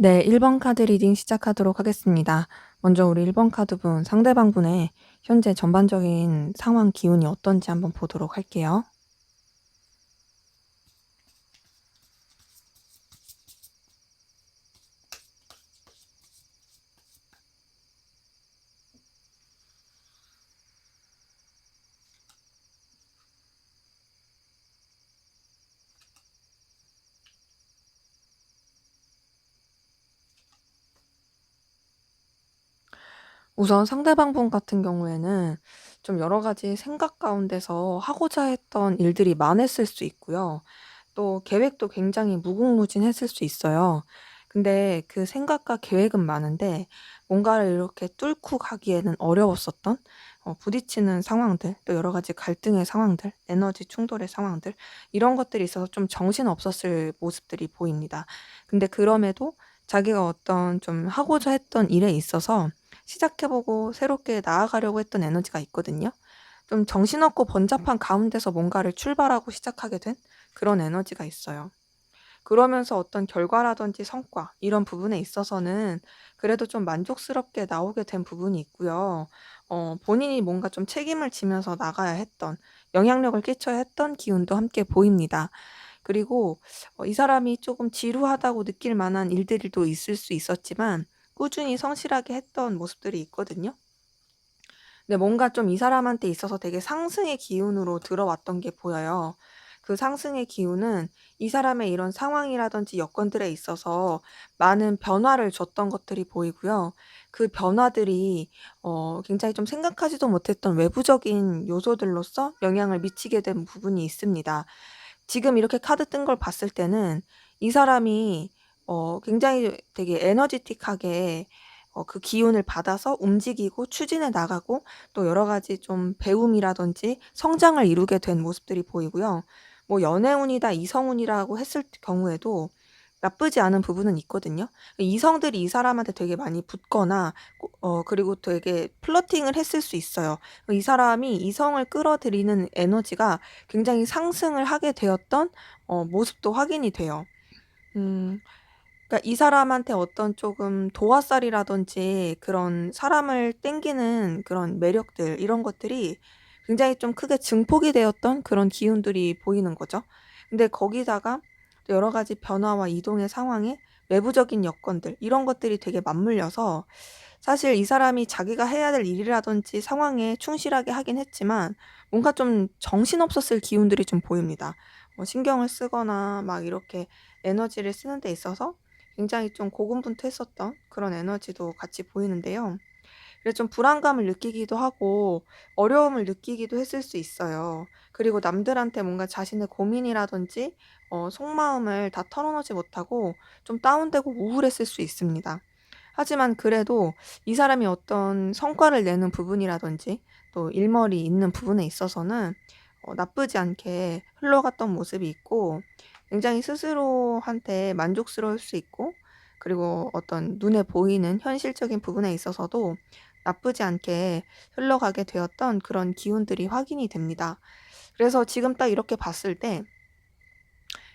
네, 1번 카드 리딩 시작하도록 하겠습니다. 먼저 우리 1번 카드분, 상대방분의 현재 전반적인 상황 기운이 어떤지 한번 보도록 할게요. 우선 상대방분 같은 경우에는 좀 여러 가지 생각 가운데서 하고자 했던 일들이 많았을 수 있고요. 또 계획도 굉장히 무궁무진했을 수 있어요. 근데 그 생각과 계획은 많은데 뭔가를 이렇게 뚫고 가기에는 어려웠었던 부딪히는 상황들, 또 여러 가지 갈등의 상황들, 에너지 충돌의 상황들, 이런 것들이 있어서 좀 정신없었을 모습들이 보입니다. 근데 그럼에도 자기가 어떤 좀 하고자 했던 일에 있어서 시작해보고 새롭게 나아가려고 했던 에너지가 있거든요. 좀 정신없고 번잡한 가운데서 뭔가를 출발하고 시작하게 된 그런 에너지가 있어요. 그러면서 어떤 결과라든지 성과 이런 부분에 있어서는 그래도 좀 만족스럽게 나오게 된 부분이 있고요. 본인이 뭔가 좀 책임을 지면서 나가야 했던, 영향력을 끼쳐야 했던 기운도 함께 보입니다. 그리고 이 사람이 조금 지루하다고 느낄 만한 일들도 있을 수 있었지만 꾸준히 성실하게 했던 모습들이 있거든요. 근데 뭔가 좀 이 사람한테 있어서 되게 상승의 기운으로 들어왔던 게 보여요. 그 상승의 기운은 이 사람의 이런 상황이라든지 여건들에 있어서 많은 변화를 줬던 것들이 보이고요. 그 변화들이 굉장히 좀 생각하지도 못했던 외부적인 요소들로서 영향을 미치게 된 부분이 있습니다. 지금 이렇게 카드 뜬 걸 봤을 때는 이 사람이 굉장히 되게 에너지틱하게 그 기운을 받아서 움직이고 추진해 나가고 또 여러 가지 좀 배움이라든지 성장을 이루게 된 모습들이 보이고요. 뭐 연애운이다, 이성운이라고 했을 경우에도 나쁘지 않은 부분은 있거든요. 이성들이 이 사람한테 되게 많이 붙거나 그리고 되게 플러팅을 했을 수 있어요. 이 사람이 이성을 끌어들이는 에너지가 굉장히 상승을 하게 되었던 모습도 확인이 돼요. 음. 그러니까 이 사람한테 어떤 조금 도화살이라든지 그런 사람을 땡기는 그런 매력들 이런 것들이 굉장히 좀 크게 증폭이 되었던 그런 기운들이 보이는 거죠. 근데 거기다가 또 여러 가지 변화와 이동의 상황에 외부적인 여건들 이런 것들이 되게 맞물려서 사실 이 사람이 자기가 해야 될 일이라든지 상황에 충실하게 하긴 했지만 뭔가 좀 정신없었을 기운들이 좀 보입니다. 신경을 쓰거나 막 이렇게 에너지를 쓰는 데 있어서 굉장히 좀 고군분투했었던 그런 에너지도 같이 보이는데요. 그래서 좀 불안감을 느끼기도 하고 어려움을 느끼기도 했을 수 있어요. 그리고 남들한테 뭔가 자신의 고민이라든지 속마음을 다 털어놓지 못하고 좀 다운되고 우울했을 수 있습니다. 하지만 그래도 이 사람이 어떤 성과를 내는 부분이라든지 또 일머리 있는 부분에 있어서는 나쁘지 않게 흘러갔던 모습이 있고 굉장히 스스로한테 만족스러울 수 있고 그리고 어떤 눈에 보이는 현실적인 부분에 있어서도 나쁘지 않게 흘러가게 되었던 그런 기운들이 확인이 됩니다. 그래서 지금 딱 이렇게 봤을 때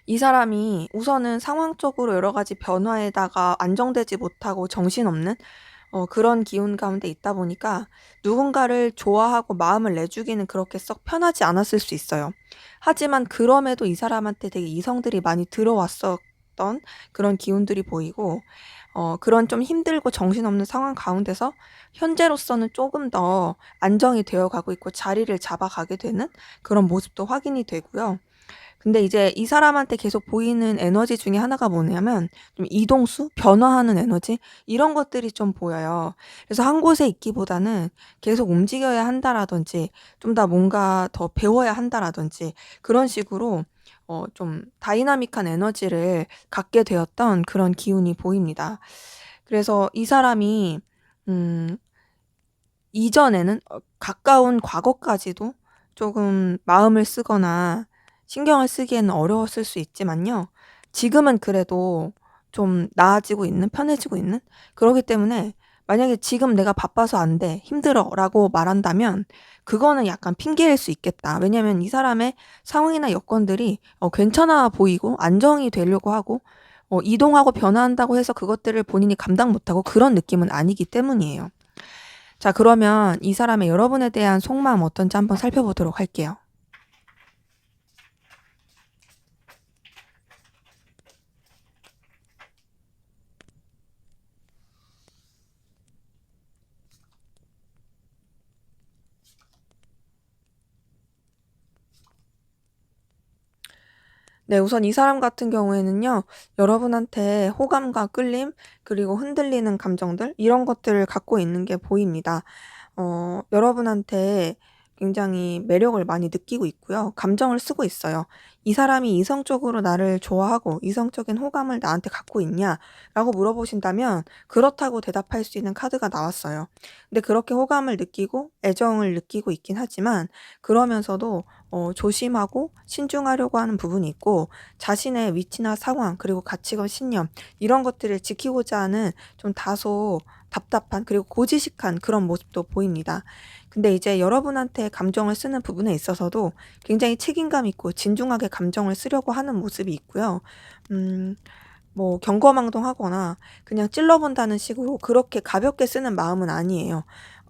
이 사람이 우선은 상황적으로 여러 가지 변화에다가 안정되지 못하고 정신없는 그런 기운 가운데 있다 보니까 누군가를 좋아하고 마음을 내주기는 그렇게 썩 편하지 않았을 수 있어요. 하지만 그럼에도 이 사람한테 되게 이성들이 많이 들어왔었던 그런 기운들이 보이고 그런 좀 힘들고 정신없는 상황 가운데서 현재로서는 조금 더 안정이 되어 가고 있고 자리를 잡아가게 되는 그런 모습도 확인이 되고요. 근데 이제 이 사람한테 계속 보이는 에너지 중에 하나가 뭐냐면 좀 이동수, 변화하는 에너지 이런 것들이 좀 보여요. 그래서 한 곳에 있기보다는 계속 움직여야 한다라든지 좀 더 뭔가 더 배워야 한다라든지 그런 식으로 좀 다이나믹한 에너지를 갖게 되었던 그런 기운이 보입니다. 그래서 이 사람이 음 이전에는 가까운 과거까지도 조금 마음을 쓰거나 신경을 쓰기에는 어려웠을 수 있지만요. 지금은 그래도 좀 나아지고 있는, 편해지고 있는 그러기 때문에 만약에 "지금 내가 바빠서 안 돼. 힘들어."라고 말한다면 그거는 약간 핑계일 수 있겠다. 왜냐하면 이 사람의 상황이나 여건들이 괜찮아 보이고 안정이 되려고 하고 이동하고 변화한다고 해서 그것들을 본인이 감당 못하고 그런 느낌은 아니기 때문이에요. 자, 그러면 이 사람의 여러분에 대한 속마음 어떤지 한번 살펴보도록 할게요. 네, 우선 이 사람 같은 경우에는요, 여러분한테 호감과 끌림, 그리고 흔들리는 감정들, 이런 것들을 갖고 있는 게 보입니다. 여러분한테 굉장히 매력을 많이 느끼고 있고요. 감정을 쓰고 있어요. 이 사람이 이성적으로 나를 좋아하고 이성적인 호감을 나한테 갖고 있냐? 라고 물어보신다면 그렇다고 대답할 수 있는 카드가 나왔어요. 근데 그렇게 호감을 느끼고 애정을 느끼고 있긴 하지만 그러면서도 조심하고 신중하려고 하는 부분이 있고 자신의 위치나 상황 그리고 가치관 신념 이런 것들을 지키고자 하는 좀 다소 답답한 그리고 고지식한 그런 모습도 보입니다. 근데 이제 여러분한테 감정을 쓰는 부분에 있어서도 굉장히 책임감 있고 진중하게 감정을 쓰려고 하는 모습이 있고요. 뭐 경거망동하거나 그냥 찔러본다는 식으로 그렇게 가볍게 쓰는 마음은 아니에요.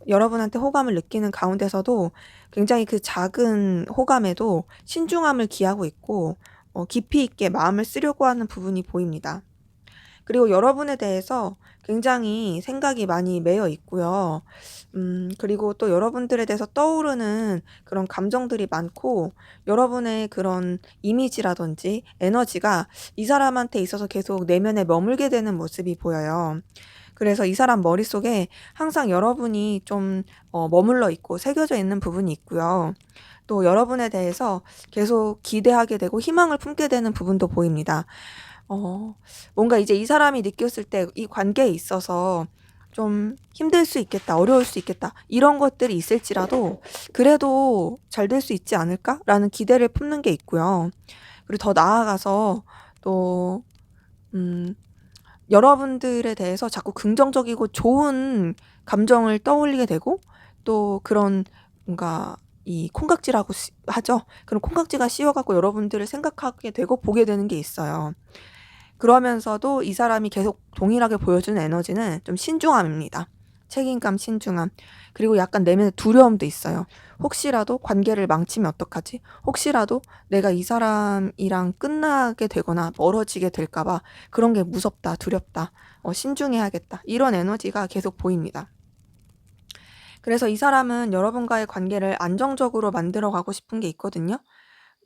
여러분한테 호감을 느끼는 가운데서도 굉장히 그 작은 호감에도 신중함을 기하고 있고 깊이 있게 마음을 쓰려고 하는 부분이 보입니다. 그리고 여러분에 대해서 굉장히 생각이 많이 매여 있고요. 그리고 또 여러분들에 대해서 떠오르는 그런 감정들이 많고 여러분의 그런 이미지라든지 에너지가 이 사람한테 있어서 계속 내면에 머물게 되는 모습이 보여요. 그래서 이 사람 머릿속에 항상 여러분이 좀 머물러 있고 새겨져 있는 부분이 있고요. 또 여러분에 대해서 계속 기대하게 되고 희망을 품게 되는 부분도 보입니다. 뭔가 이제 이 사람이 느꼈을 때 이 관계에 있어서 좀 힘들 수 있겠다, 어려울 수 있겠다, 이런 것들이 있을지라도 그래도 잘 될 수 있지 않을까라는 기대를 품는 게 있고요. 그리고 더 나아가서 또, 음, 여러분들에 대해서 자꾸 긍정적이고 좋은 감정을 떠올리게 되고 또 그런 뭔가 이 콩깍지라고 하죠. 그런 콩깍지가 씌워갖고 여러분들을 생각하게 되고 보게 되는 게 있어요. 그러면서도 이 사람이 계속 동일하게 보여주는 에너지는 좀 신중함입니다. 책임감, 신중함. 그리고 약간 내면의 두려움도 있어요. 혹시라도 관계를 망치면 어떡하지? 혹시라도 내가 이 사람이랑 끝나게 되거나 멀어지게 될까봐 그런 게 무섭다, 두렵다, 신중해야겠다. 이런 에너지가 계속 보입니다. 그래서 이 사람은 여러분과의 관계를 안정적으로 만들어 가고 싶은 게 있거든요.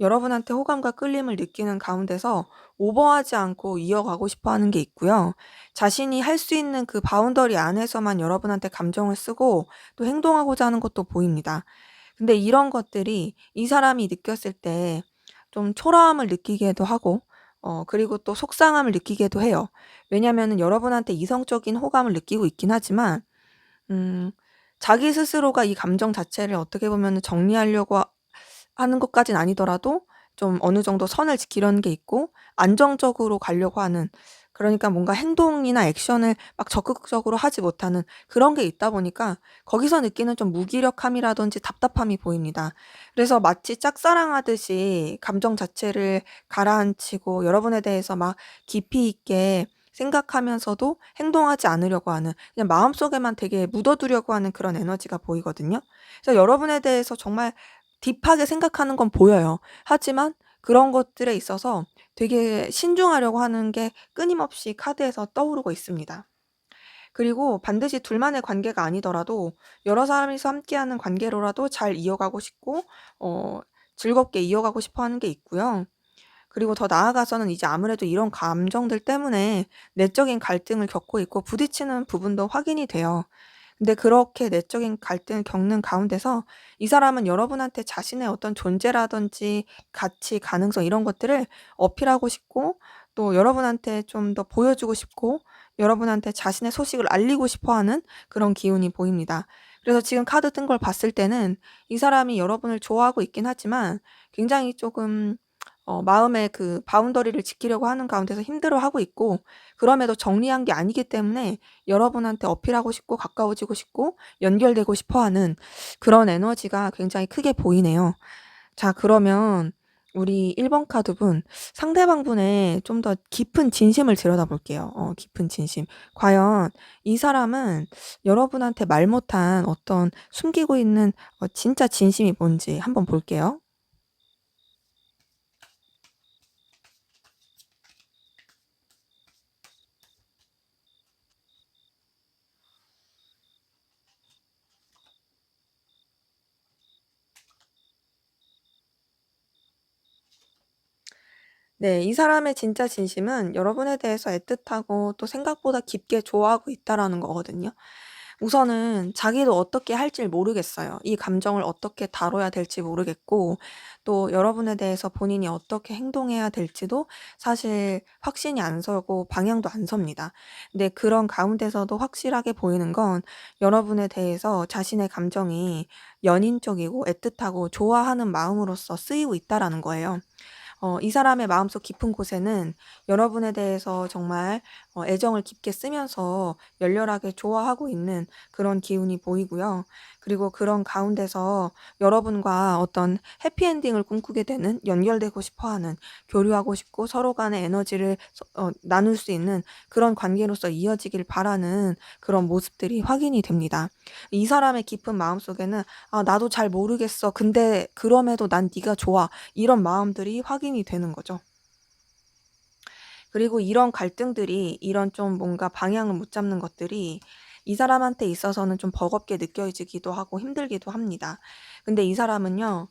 여러분한테 호감과 끌림을 느끼는 가운데서 오버하지 않고 이어가고 싶어 하는 게 있고요. 자신이 할 수 있는 그 바운더리 안에서만 여러분한테 감정을 쓰고 또 행동하고자 하는 것도 보입니다. 근데 이런 것들이 이 사람이 느꼈을 때 좀 초라함을 느끼기도 하고, 그리고 또 속상함을 느끼기도 해요. 왜냐면은 여러분한테 이성적인 호감을 느끼고 있긴 하지만, 음, 자기 스스로가 이 감정 자체를 어떻게 보면 정리하려고 하는 것까진 아니더라도 좀 어느 정도 선을 지키려는 게 있고 안정적으로 가려고 하는, 그러니까 뭔가 행동이나 액션을 막 적극적으로 하지 못하는 그런 게 있다 보니까 거기서 느끼는 좀 무기력함이라든지 답답함이 보입니다. 그래서 마치 짝사랑하듯이 감정 자체를 가라앉히고 여러분에 대해서 막 깊이 있게 생각하면서도 행동하지 않으려고 하는, 그냥 마음속에만 되게 묻어두려고 하는 그런 에너지가 보이거든요. 그래서 여러분에 대해서 정말 딥하게 생각하는 건 보여요. 하지만 그런 것들에 있어서 되게 신중하려고 하는 게 끊임없이 카드에서 떠오르고 있습니다. 그리고 반드시 둘만의 관계가 아니더라도 여러 사람이서 함께하는 관계로라도 잘 이어가고 싶고 어 즐겁게 이어가고 싶어 하는 게 있고요. 그리고 더 나아가서는 이제 아무래도 이런 감정들 때문에 내적인 갈등을 겪고 있고 부딪히는 부분도 확인이 돼요. 근데 그렇게 내적인 갈등을 겪는 가운데서 이 사람은 여러분한테 자신의 어떤 존재라든지 가치, 가능성 이런 것들을 어필하고 싶고 또 여러분한테 좀 더 보여주고 싶고 여러분한테 자신의 소식을 알리고 싶어 하는 그런 기운이 보입니다. 그래서 지금 카드 뜬 걸 봤을 때는 이 사람이 여러분을 좋아하고 있긴 하지만 굉장히 조금 마음의 그 바운더리를 지키려고 하는 가운데서 힘들어하고 있고 그럼에도 정리한 게 아니기 때문에 여러분한테 어필하고 싶고 가까워지고 싶고 연결되고 싶어 하는 그런 에너지가 굉장히 크게 보이네요. 자, 그러면 우리 1번 카드분, 상대방 분의 좀 더 깊은 진심을 들여다볼게요. 깊은 진심. 과연 이 사람은 여러분한테 말 못한 어떤 숨기고 있는 진짜 진심이 뭔지 한번 볼게요. 네, 이 사람의 진짜 진심은 여러분에 대해서 애틋하고 또 생각보다 깊게 좋아하고 있다라는 거거든요. 우선은 자기도 어떻게 할지 모르겠어요. 이 감정을 어떻게 다뤄야 될지 모르겠고, 또 여러분에 대해서 본인이 어떻게 행동해야 될지도 사실 확신이 안 서고 방향도 안 섭니다. 근데 그런 가운데서도 확실하게 보이는 건 여러분에 대해서 자신의 감정이 연인적이고 애틋하고 좋아하는 마음으로서 쓰이고 있다라는 거예요. 이 사람의 마음속 깊은 곳에는 여러분에 대해서 정말 애정을 깊게 쓰면서 열렬하게 좋아하고 있는 그런 기운이 보이고요. 그리고 그런 가운데서 여러분과 어떤 해피엔딩을 꿈꾸게 되는, 연결되고 싶어 하는, 교류하고 싶고 서로 간의 에너지를 나눌 수 있는 그런 관계로서 이어지길 바라는 그런 모습들이 확인이 됩니다. 이 사람의 깊은 마음속에는 아, 나도 잘 모르겠어. 근데 그럼에도 난 네가 좋아. 이런 마음들이 확인이 되는 거죠. 그리고 이런 갈등들이, 이런 좀 뭔가 방향을 못 잡는 것들이 이 사람한테 있어서는 좀 버겁게 느껴지기도 하고 힘들기도 합니다. 근데 이 사람은요,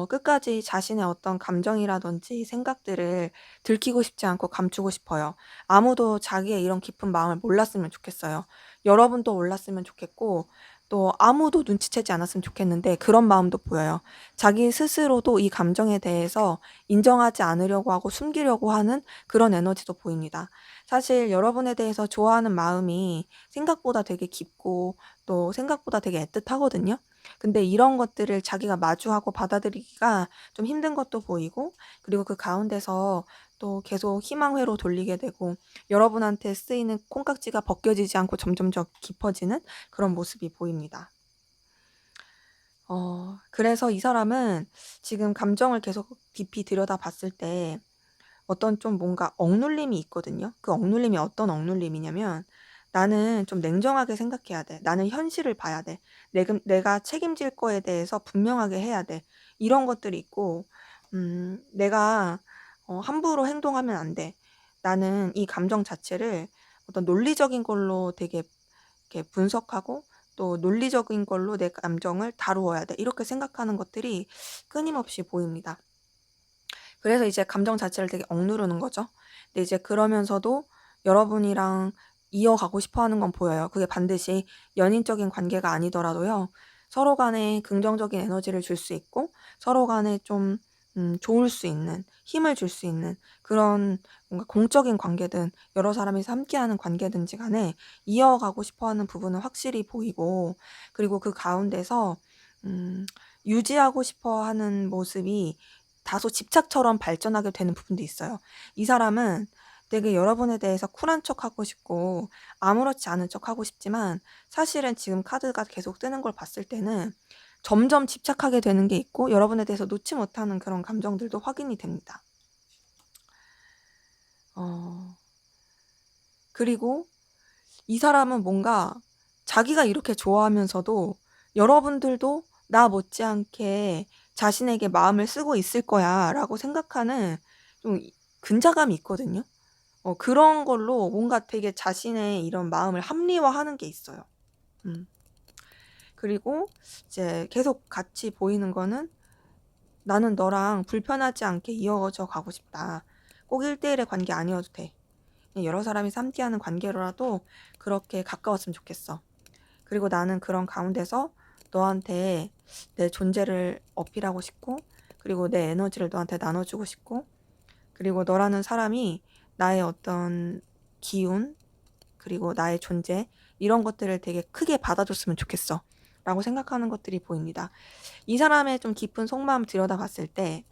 끝까지 자신의 어떤 감정이라든지 생각들을 들키고 싶지 않고 감추고 싶어요. 아무도 자기의 이런 깊은 마음을 몰랐으면 좋겠어요. 여러분도 몰랐으면 좋겠고, 또 아무도 눈치채지 않았으면 좋겠는데 그런 마음도 보여요. 자기 스스로도 이 감정에 대해서 인정하지 않으려고 하고 숨기려고 하는 그런 에너지도 보입니다. 사실 여러분에 대해서 좋아하는 마음이 생각보다 되게 깊고 또 생각보다 되게 애틋하거든요. 근데 이런 것들을 자기가 마주하고 받아들이기가 좀 힘든 것도 보이고, 그리고 그 가운데서 또 계속 희망회로 돌리게 되고 여러분한테 쓰이는 콩깍지가 벗겨지지 않고 점점 더 깊어지는 그런 모습이 보입니다. 그래서 이 사람은 지금 감정을 계속 깊이 들여다봤을 때 어떤 좀 뭔가 억눌림이 있거든요. 그 억눌림이 어떤 억눌림이냐면, 나는 좀 냉정하게 생각해야 돼. 나는 현실을 봐야 돼. 내가 책임질 거에 대해서 분명하게 해야 돼. 이런 것들이 있고, 내가 함부로 행동하면 안 돼. 나는 이 감정 자체를 어떤 논리적인 걸로 되게 이렇게 분석하고 또 논리적인 걸로 내 감정을 다루어야 돼. 이렇게 생각하는 것들이 끊임없이 보입니다. 그래서 이제 감정 자체를 되게 억누르는 거죠. 근데 이제 그러면서도 여러분이랑 이어가고 싶어 하는 건 보여요. 그게 반드시 연인적인 관계가 아니더라도요. 서로 간에 긍정적인 에너지를 줄 수 있고 서로 간에 좀 좋을 수 있는, 힘을 줄 수 있는 그런 뭔가 공적인 관계든 여러 사람이서 함께하는 관계든지 간에 이어가고 싶어 하는 부분은 확실히 보이고, 그리고 그 가운데서 음 유지하고 싶어 하는 모습이 다소 집착처럼 발전하게 되는 부분도 있어요. 이 사람은 되게 여러분에 대해서 쿨한 척하고 싶고 아무렇지 않은 척하고 싶지만, 사실은 지금 카드가 계속 뜨는 걸 봤을 때는 점점 집착하게 되는 게 있고 여러분에 대해서 놓지 못하는 그런 감정들도 확인이 됩니다. 어, 그리고 이 사람은 뭔가 자기가 이렇게 좋아하면서도 여러분들도 나 못지않게 자신에게 마음을 쓰고 있을 거야 라고 생각하는 좀 근자감이 있거든요. 그런 걸로 뭔가 되게 자신의 이런 마음을 합리화하는 게 있어요. 음. 그리고 이제 계속 같이 보이는 거는, 나는 너랑 불편하지 않게 이어져 가고 싶다. 꼭 1대1의 관계 아니어도 돼. 여러 사람이 함께하는 관계로라도 그렇게 가까웠으면 좋겠어. 그리고 나는 그런 가운데서 너한테 내 존재를 어필하고 싶고, 그리고 내 에너지를 너한테 나눠주고 싶고, 그리고 너라는 사람이 나의 어떤 기운, 그리고 나의 존재, 이런 것들을 되게 크게 받아줬으면 좋겠어. 라고 생각하는 것들이 보입니다. 이 사람의 좀 깊은 속마음 들여다봤을 때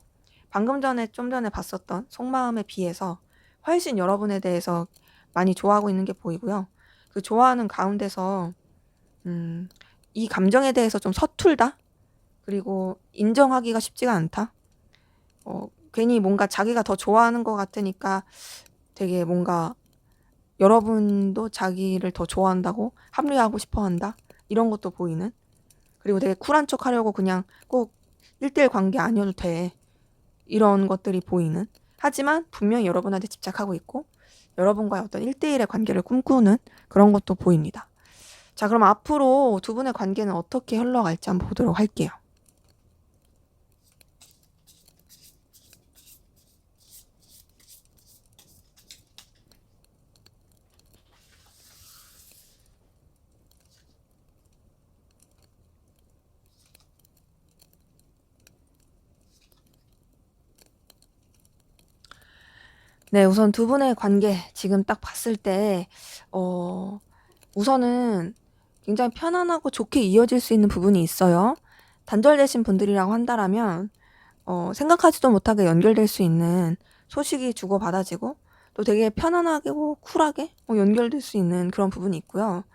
방금 전에 좀 전에 봤었던 속마음에 비해서 훨씬 여러분에 대해서 많이 좋아하고 있는 게 보이고요. 그 좋아하는 가운데서 음, 이 감정에 대해서 좀 서툴다? 그리고 인정하기가 쉽지가 않다? 괜히 뭔가 자기가 더 좋아하는 것 같으니까 되게 뭔가 여러분도 자기를 더 좋아한다고 합리화하고 싶어 한다. 이런 것도 보이는. 그리고 되게 쿨한 척 하려고 그냥 꼭 1대1 관계 아니어도 돼. 이런 것들이 보이는. 하지만 분명히 여러분한테 집착하고 있고 여러분과의 어떤 1대1의 관계를 꿈꾸는 그런 것도 보입니다. 자, 그럼 앞으로 두 분의 관계는 어떻게 흘러갈지 한번 보도록 할게요. 네, 우선 두 분의 관계 지금 딱 봤을 때 우선은 굉장히 편안하고 좋게 이어질 수 있는 부분이 있어요. 단절되신 분들이라고 한다라면 생각하지도 못하게 연결될 수 있는 소식이 주고받아지고 또 되게 편안하고 쿨하게 연결될 수 있는 그런 부분이 있고요.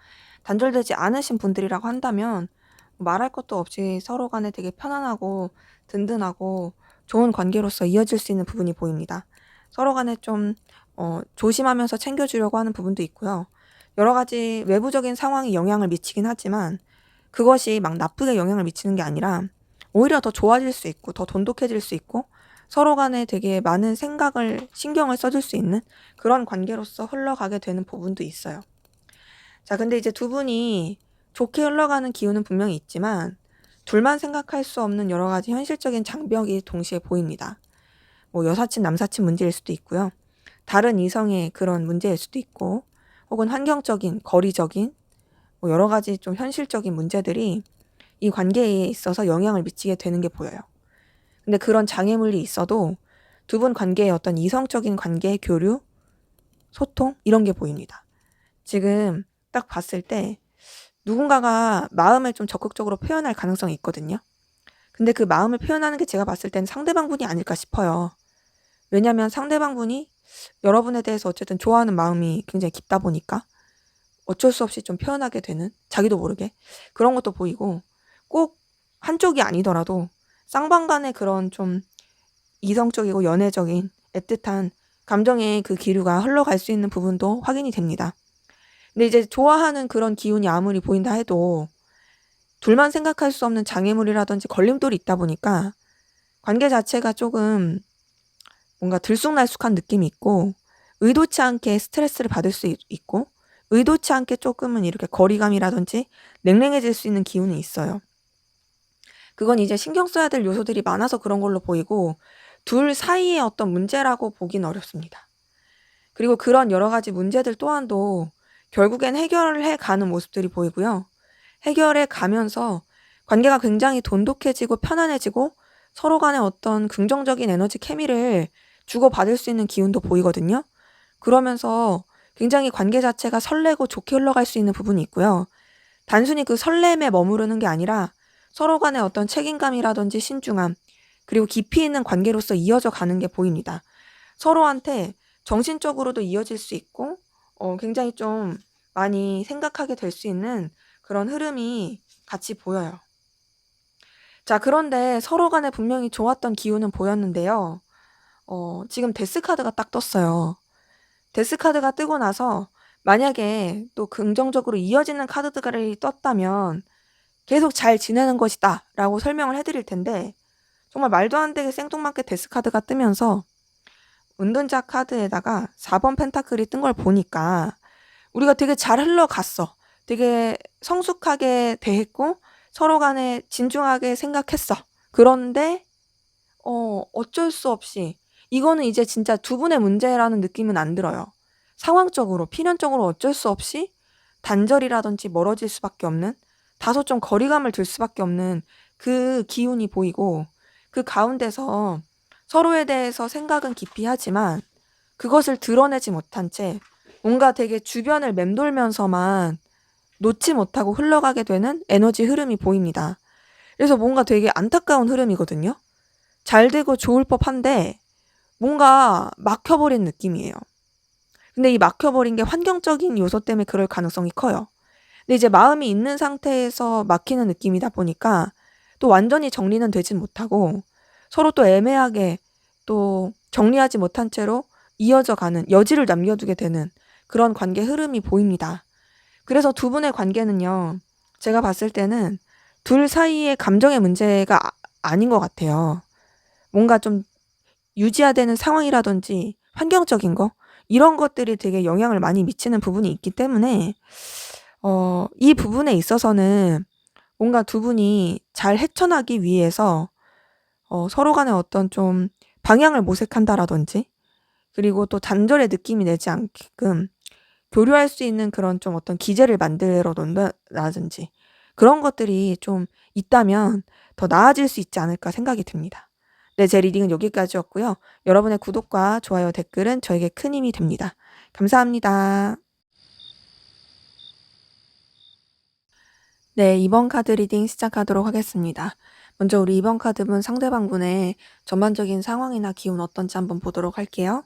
단절되지 않으신 분들이라고 한다면 말할 것도 없이 서로 간에 되게 편안하고 든든하고 좋은 관계로서 이어질 수 있는 부분이 보입니다. 서로 간에 좀 조심하면서 챙겨주려고 하는 부분도 있고요. 여러 가지 외부적인 상황이 영향을 미치긴 하지만 그것이 막 나쁘게 영향을 미치는 게 아니라 오히려 더 좋아질 수 있고 더 돈독해질 수 있고 서로 간에 되게 많은 생각을 신경을 써줄 수 있는 그런 관계로서 흘러가게 되는 부분도 있어요. 자, 근데 이제 두 분이 좋게 흘러가는 기운은 분명히 있지만 둘만 생각할 수 없는 여러 가지 현실적인 장벽이 동시에 보입니다. 뭐 여사친, 남사친 문제일 수도 있고요. 다른 이성의 그런 문제일 수도 있고 혹은 환경적인, 거리적인 뭐 여러 가지 좀 현실적인 문제들이 이 관계에 있어서 영향을 미치게 되는 게 보여요. 근데 그런 장애물이 있어도 두 분 관계의 어떤 이성적인 관계, 교류, 소통 이런 게 보입니다. 지금 딱 봤을 때 누군가가 마음을 좀 적극적으로 표현할 가능성이 있거든요. 근데 그 마음을 표현하는 게 제가 봤을 때는 상대방 분이 아닐까 싶어요. 왜냐면 상대방 분이 여러분에 대해서 어쨌든 좋아하는 마음이 굉장히 깊다 보니까 어쩔 수 없이 좀 표현하게 되는 자기도 모르게 그런 것도 보이고 꼭 한쪽이 아니더라도 쌍방 간의 그런 좀 이성적이고 연애적인 애틋한 감정의 그 기류가 흘러갈 수 있는 부분도 확인이 됩니다. 근데 이제 좋아하는 그런 기운이 아무리 보인다 해도 둘만 생각할 수 없는 장애물이라든지 걸림돌이 있다 보니까 관계 자체가 조금 뭔가 들쑥날쑥한 느낌이 있고 의도치 않게 스트레스를 받을 수 있고 의도치 않게 조금은 이렇게 거리감이라든지 냉랭해질 수 있는 기운이 있어요. 그건 이제 신경 써야 될 요소들이 많아서 그런 걸로 보이고 둘 사이의 어떤 문제라고 보긴 어렵습니다. 그리고 그런 여러 가지 문제들 또한도 결국엔 해결을 해가는 모습들이 보이고요. 해결해 가면서 관계가 굉장히 돈독해지고 편안해지고 서로 간에 어떤 긍정적인 에너지 케미를 주고받을 수 있는 기운도 보이거든요. 그러면서 굉장히 관계 자체가 설레고 좋게 흘러갈 수 있는 부분이 있고요. 단순히 그 설렘에 머무르는 게 아니라 서로 간의 어떤 책임감이라든지 신중함, 그리고 깊이 있는 관계로서 이어져 가는 게 보입니다. 서로한테 정신적으로도 이어질 수 있고, 굉장히 좀 많이 생각하게 될 수 있는 그런 흐름이 같이 보여요. 자, 그런데 서로 간에 분명히 좋았던 기운은 보였는데요. 지금 데스카드가 딱 떴어요. 데스카드가 뜨고 나서 만약에 또 긍정적으로 이어지는 카드들이 떴다면 계속 잘 지내는 것이다 라고 설명을 해드릴 텐데 정말 말도 안 되게 생뚱맞게 데스카드가 뜨면서 은둔자 카드에다가 4번 펜타클이 뜬 걸 보니까 우리가 되게 잘 흘러갔어. 되게 성숙하게 대했고 서로 간에 진중하게 생각했어. 그런데 어쩔 수 없이 이거는 이제 진짜 두 분의 문제라는 느낌은 안 들어요. 상황적으로, 필연적으로 어쩔 수 없이 단절이라든지 멀어질 수밖에 없는 다소 좀 거리감을 둘 수밖에 없는 그 기운이 보이고 그 가운데서 서로에 대해서 생각은 깊이 하지만 그것을 드러내지 못한 채 뭔가 되게 주변을 맴돌면서만 놓지 못하고 흘러가게 되는 에너지 흐름이 보입니다. 그래서 뭔가 되게 안타까운 흐름이거든요. 잘 되고 좋을 법한데 뭔가 막혀버린 느낌이에요. 근데 이 막혀버린 게 환경적인 요소 때문에 그럴 가능성이 커요. 근데 이제 마음이 있는 상태에서 막히는 느낌이다 보니까 또 완전히 정리는 되진 못하고 서로 또 애매하게 또 정리하지 못한 채로 이어져 가는 여지를 남겨두게 되는 그런 관계 흐름이 보입니다. 그래서 두 분의 관계는요. 제가 봤을 때는 둘 사이의 감정의 문제가 아닌 것 같아요. 뭔가 좀 유지해야 되는 상황이라든지 환경적인 거 이런 것들이 되게 영향을 많이 미치는 부분이 있기 때문에 이 부분에 있어서는 뭔가 두 분이 잘 헤쳐나기 위해서 서로 간에 어떤 좀 방향을 모색한다라든지 그리고 또 단절의 느낌이 내지 않게끔 교류할 수 있는 그런 좀 어떤 기제를 만들어 놓는다든지 그런 것들이 좀 있다면 더 나아질 수 있지 않을까 생각이 듭니다. 네, 제 리딩은 여기까지였고요. 여러분의 구독과 좋아요, 댓글은 저에게 큰 힘이 됩니다. 감사합니다. 네, 2번 카드 리딩 시작하도록 하겠습니다. 먼저 우리 2번 카드분 상대방분의 전반적인 상황이나 기운 어떤지 한번 보도록 할게요.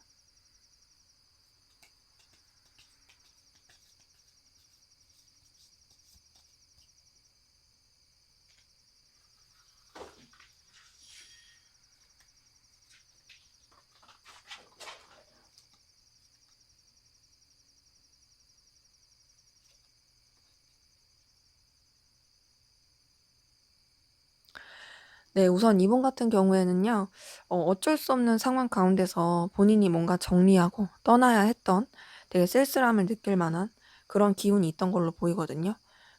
네, 우선 이분 같은 경우에는요. 어쩔 수 없는 상황 가운데서 본인이 뭔가 정리하고 떠나야 했던 되게 쓸쓸함을 느낄 만한 그런 기운이 있던 걸로 보이거든요.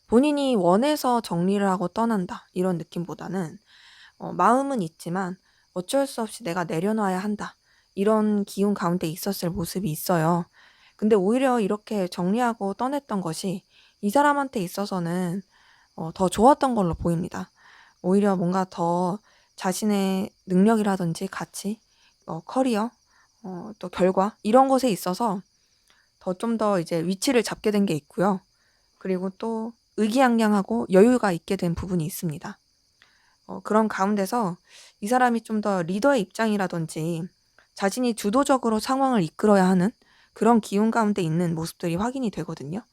본인이 원해서 정리를 하고 떠난다 이런 느낌보다는 마음은 있지만 어쩔 수 없이 내가 내려놔야 한다 이런 기운 가운데 있었을 모습이 있어요. 근데 오히려 이렇게 정리하고 떠냈던 것이 이 사람한테 있어서는 더 좋았던 걸로 보입니다. 오히려 뭔가 더 자신의 능력이라든지 가치, 커리어, 또 결과 이런 것에 있어서 좀 더 이제 위치를 잡게 된 게 있고요. 그리고 또 의기양양하고 여유가 있게 된 부분이 있습니다. 그런 가운데서 이 사람이 좀 더 리더의 입장이라든지 자신이 주도적으로 상황을 이끌어야 하는 그런 기운 가운데 있는 모습들이 확인이 되거든요.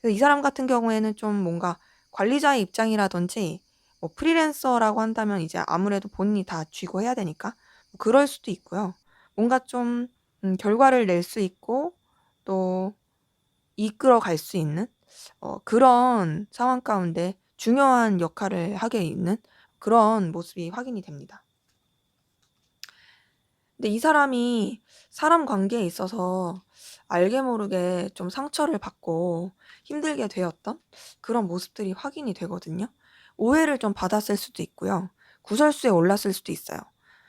그래서 이 사람 같은 경우에는 좀 뭔가 관리자의 입장이라든지 뭐 프리랜서라고 한다면 이제 아무래도 본인이 다 쥐고 해야 되니까 뭐 그럴 수도 있고요. 뭔가 좀 결과를 낼 수 있고 또 이끌어 갈 수 있는 그런 상황 가운데 중요한 역할을 하게 있는 그런 모습이 확인이 됩니다. 근데 이 사람이 사람 관계에 있어서 알게 모르게 좀 상처를 받고 힘들게 되었던 그런 모습들이 확인이 되거든요. 오해를 좀 받았을 수도 있고요. 구설수에 올랐을 수도 있어요.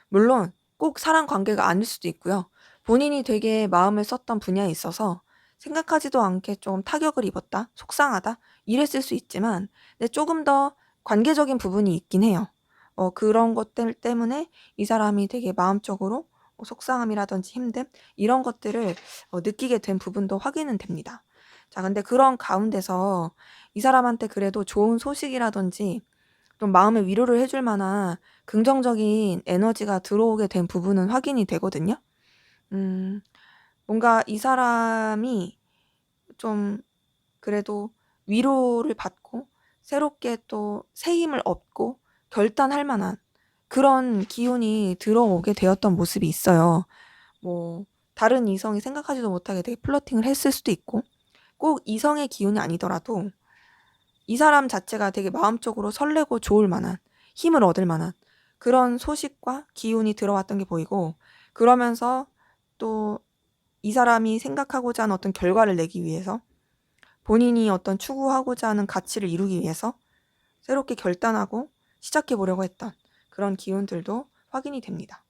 물론 꼭 사람 관계가 아닐 수도 있고요. 본인이 되게 마음을 썼던 분야에 있어서 생각하지도 않게 좀 타격을 입었다, 속상하다 이랬을 수 있지만 근데 조금 더 관계적인 부분이 있긴 해요. 그런 것들 때문에 이 사람이 되게 마음적으로 속상함이라든지 힘듦 이런 것들을 느끼게 된 부분도 확인은 됩니다. 자, 근데 그런 가운데서 이 사람한테 그래도 좋은 소식이라든지 좀 마음의 위로를 해줄 만한 긍정적인 에너지가 들어오게 된 부분은 확인이 되거든요. 음, 뭔가 이 사람이 좀 그래도 위로를 받고 새롭게 또 새 힘을 얻고 결단할 만한 그런 기운이 들어오게 되었던 모습이 있어요. 뭐 다른 이성이 생각하지도 못하게 되게 플러팅을 했을 수도 있고 꼭 이성의 기운이 아니더라도 이 사람 자체가 되게 마음적으로 설레고 좋을 만한 힘을 얻을 만한 그런 소식과 기운이 들어왔던 게 보이고 그러면서 또 이 사람이 생각하고자 하는 어떤 결과를 내기 위해서 본인이 어떤 추구하고자 하는 가치를 이루기 위해서 새롭게 결단하고 시작해 보려고 했던 그런 기운들도 확인이 됩니다.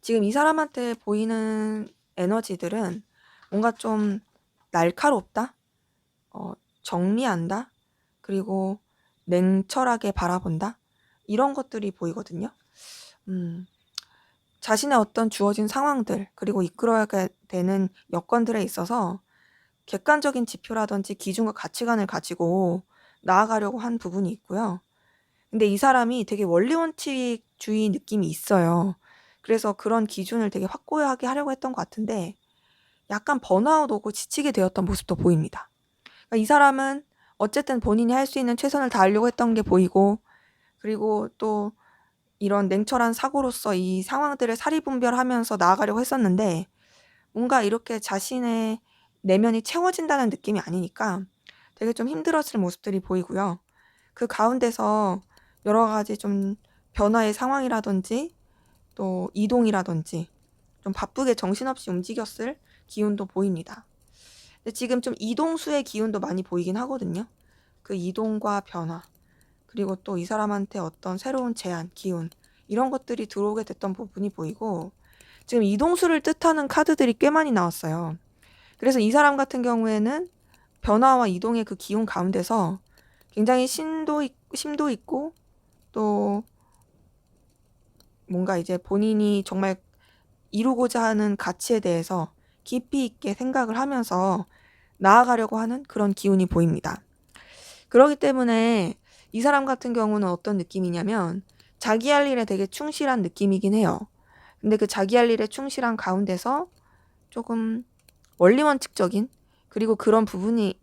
지금 이 사람한테 보이는 에너지들은 뭔가 좀 날카롭다, 정리한다, 그리고 냉철하게 바라본다 이런 것들이 보이거든요. 자신의 어떤 주어진 상황들 그리고 이끌어야 되는 여건들에 있어서 객관적인 지표라든지 기준과 가치관을 가지고 나아가려고 한 부분이 있고요. 근데 이 사람이 되게 원리원칙주의 느낌이 있어요. 그래서 그런 기준을 되게 확고하게 하려고 했던 것 같은데 약간 번아웃 오고 지치게 되었던 모습도 보입니다. 그러니까 이 사람은 어쨌든 본인이 할 수 있는 최선을 다하려고 했던 게 보이고 그리고 또 이런 냉철한 사고로서 이 상황들을 사리분별하면서 나아가려고 했었는데 뭔가 이렇게 자신의 내면이 채워진다는 느낌이 아니니까 되게 좀 힘들었을 모습들이 보이고요. 그 가운데서 여러 가지 좀 변화의 상황이라든지 또 이동이라든지 좀 바쁘게 정신없이 움직였을 기운도 보입니다. 근데 지금 좀 이동수의 기운도 많이 보이긴 하거든요. 그 이동과 변화, 그리고 또 이 사람한테 어떤 새로운 제안, 기운, 이런 것들이 들어오게 됐던 부분이 보이고, 지금 이동수를 뜻하는 카드들이 꽤 많이 나왔어요. 그래서 이 사람 같은 경우에는 변화와 이동의 그 기운 가운데서 굉장히 심도 있고 또 뭔가 이제 본인이 정말 이루고자 하는 가치에 대해서 깊이 있게 생각을 하면서 나아가려고 하는 그런 기운이 보입니다. 그렇기 때문에 이 사람 같은 경우는 어떤 느낌이냐면 자기 할 일에 되게 충실한 느낌이긴 해요. 근데 그 자기 할 일에 충실한 가운데서 조금 원리원칙적인, 그리고 그런 부분이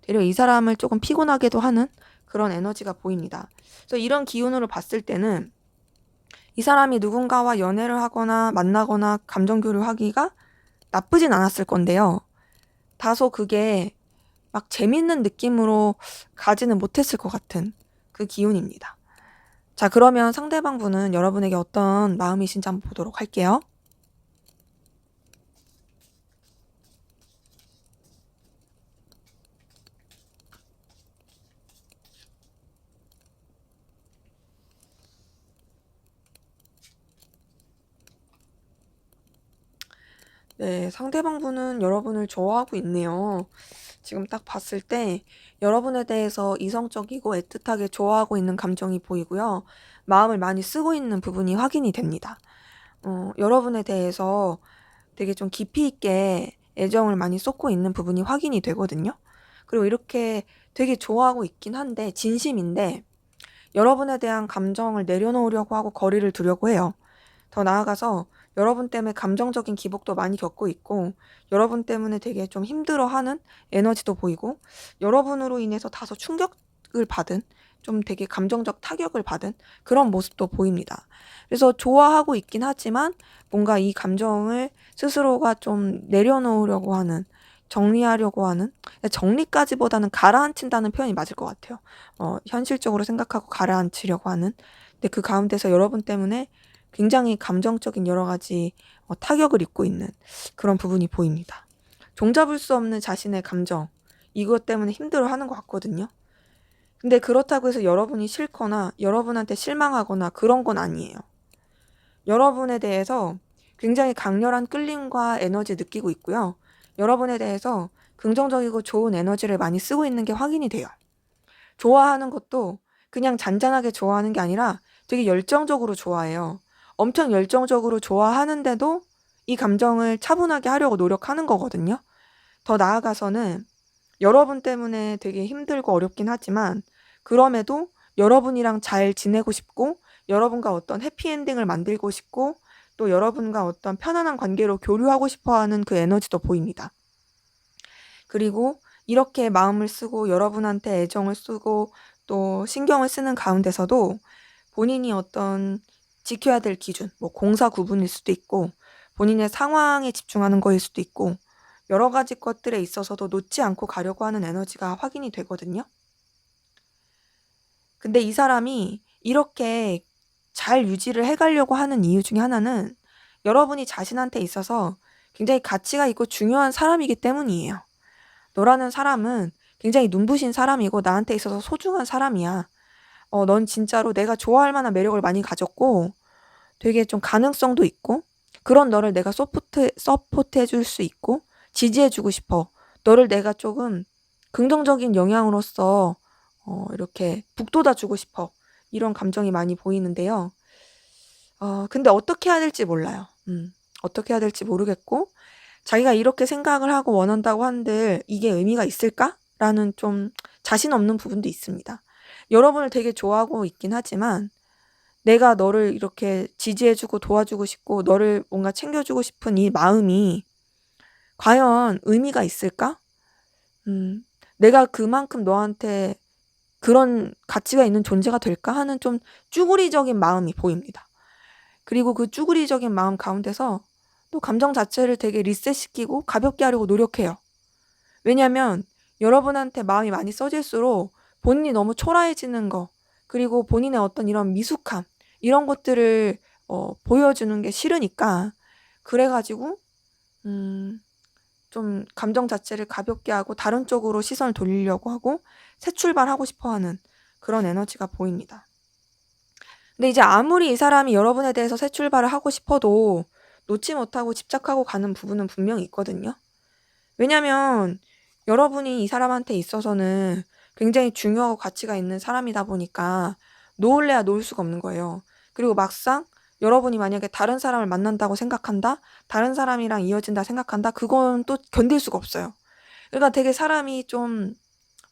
되려 이 사람을 조금 피곤하게도 하는 그런 에너지가 보입니다. 그래서 이런 기운으로 봤을 때는 이 사람이 누군가와 연애를 하거나 만나거나 감정 교류하기가 나쁘진 않았을 건데요. 다소 그게 막 재밌는 느낌으로 가지는 못했을 것 같은 그 기운입니다. 자, 그러면 상대방 분은 여러분에게 어떤 마음이신지 한번 보도록 할게요. 네, 상대방 분은 여러분을 좋아하고 있네요. 지금 딱 봤을 때 여러분에 대해서 이성적이고 애틋하게 좋아하고 있는 감정이 보이고요. 마음을 많이 쓰고 있는 부분이 확인이 됩니다. 여러분에 대해서 되게 좀 깊이 있게 애정을 많이 쏟고 있는 부분이 확인이 되거든요. 그리고 이렇게 되게 좋아하고 있긴 한데, 진심인데, 여러분에 대한 감정을 내려놓으려고 하고 거리를 두려고 해요. 더 나아가서 여러분 때문에 감정적인 기복도 많이 겪고 있고, 여러분 때문에 되게 좀 힘들어하는 에너지도 보이고, 여러분으로 인해서 다소 충격을 받은, 좀 되게 감정적 타격을 받은 그런 모습도 보입니다. 그래서 좋아하고 있긴 하지만 뭔가 이 감정을 스스로가 좀 내려놓으려고 하는, 정리하려고 하는, 정리까지보다는 가라앉힌다는 표현이 맞을 것 같아요. 현실적으로 생각하고 가라앉히려고 하는. 근데 그 가운데서 여러분 때문에 굉장히 감정적인 여러 가지 타격을 입고 있는 그런 부분이 보입니다. 종잡을 수 없는 자신의 감정, 이것 때문에 힘들어하는 것 같거든요. 근데 그렇다고 해서 여러분이 싫거나 여러분한테 실망하거나 그런 건 아니에요. 여러분에 대해서 굉장히 강렬한 끌림과 에너지 느끼고 있고요. 여러분에 대해서 긍정적이고 좋은 에너지를 많이 쓰고 있는 게 확인이 돼요. 좋아하는 것도 그냥 잔잔하게 좋아하는 게 아니라 되게 열정적으로 좋아해요. 엄청 열정적으로 좋아하는데도 이 감정을 차분하게 하려고 노력하는 거거든요. 더 나아가서는 여러분 때문에 되게 힘들고 어렵긴 하지만 그럼에도 여러분이랑 잘 지내고 싶고 여러분과 어떤 해피엔딩을 만들고 싶고 또 여러분과 어떤 편안한 관계로 교류하고 싶어 하는 그 에너지도 보입니다. 그리고 이렇게 마음을 쓰고 여러분한테 애정을 쓰고 또 신경을 쓰는 가운데서도 본인이 어떤 지켜야 될 기준, 뭐 공사 구분일 수도 있고 본인의 상황에 집중하는 거일 수도 있고 여러 가지 것들에 있어서도 놓지 않고 가려고 하는 에너지가 확인이 되거든요. 근데 이 사람이 이렇게 잘 유지를 해가려고 하는 이유 중에 하나는 여러분이 자신한테 있어서 굉장히 가치가 있고 중요한 사람이기 때문이에요. 너라는 사람은 굉장히 눈부신 사람이고 나한테 있어서 소중한 사람이야. 넌 진짜로 내가 좋아할 만한 매력을 많이 가졌고 되게 좀 가능성도 있고 그런 너를 내가 서포트 해줄 수 있고 지지해주고 싶어. 너를 내가 조금 긍정적인 영향으로서 이렇게 북돋아주고 싶어. 이런 감정이 많이 보이는데요. 근데 어떻게 해야 될지 몰라요. 어떻게 해야 될지 모르겠고 자기가 이렇게 생각을 하고 원한다고 한들 이게 의미가 있을까? 라는 좀 자신 없는 부분도 있습니다. 여러분을 되게 좋아하고 있긴 하지만 내가 너를 이렇게 지지해주고 도와주고 싶고 너를 뭔가 챙겨주고 싶은 이 마음이 과연 의미가 있을까? 내가 그만큼 너한테 그런 가치가 있는 존재가 될까 하는 좀 쭈구리적인 마음이 보입니다. 그리고 그 쭈구리적인 마음 가운데서 또 감정 자체를 되게 리셋시키고 가볍게 하려고 노력해요. 왜냐면 여러분한테 마음이 많이 써질수록 본인이 너무 초라해지는 거, 그리고 본인의 어떤 이런 미숙함, 이런 것들을 보여주는 게 싫으니까, 그래가지고 좀 감정 자체를 가볍게 하고 다른 쪽으로 시선을 돌리려고 하고 새 출발하고 싶어하는 그런 에너지가 보입니다. 근데 이제 아무리 이 사람이 여러분에 대해서 새 출발을 하고 싶어도 놓지 못하고 집착하고 가는 부분은 분명히 있거든요. 왜냐면 여러분이 이 사람한테 있어서는 굉장히 중요하고 가치가 있는 사람이다 보니까 놓을래야 놓을 수가 없는 거예요. 그리고 막상 여러분이 만약에 다른 사람을 만난다고 생각한다? 다른 사람이랑 이어진다 생각한다? 그건 또 견딜 수가 없어요. 그러니까 되게 사람이 좀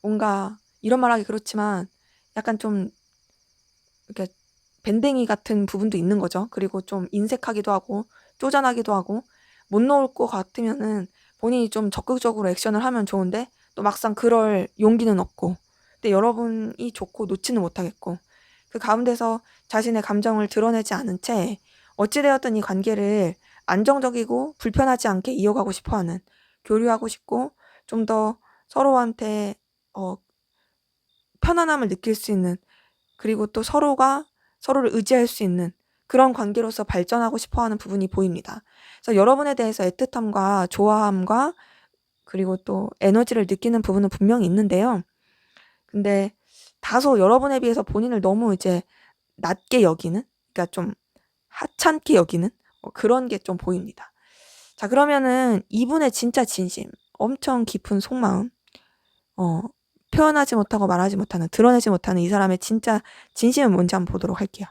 뭔가 이런 말하기 그렇지만 약간 좀 이렇게 밴댕이 같은 부분도 있는 거죠. 그리고 좀 인색하기도 하고 쪼잔하기도 하고 못 놓을 것 같으면은 본인이 좀 적극적으로 액션을 하면 좋은데 또 막상 그럴 용기는 없고, 근데 여러분이 좋고 놓지는 못하겠고, 그 가운데서 자신의 감정을 드러내지 않은 채 어찌되었든 이 관계를 안정적이고 불편하지 않게 이어가고 싶어하는, 교류하고 싶고 좀 더 서로한테 편안함을 느낄 수 있는, 그리고 또 서로가 서로를 의지할 수 있는 그런 관계로서 발전하고 싶어하는 부분이 보입니다. 그래서 여러분에 대해서 애틋함과 좋아함과 그리고 또 에너지를 느끼는 부분은 분명히 있는데요. 근데 다소 여러분에 비해서 본인을 너무 이제 낮게 여기는, 그러니까 좀 하찮게 여기는 그런 게 좀 보입니다. 자, 그러면은 이분의 진짜 진심, 엄청 깊은 속마음, 어, 표현하지 못하고 말하지 못하는, 드러내지 못하는 이 사람의 진짜 진심은 뭔지 한번 보도록 할게요.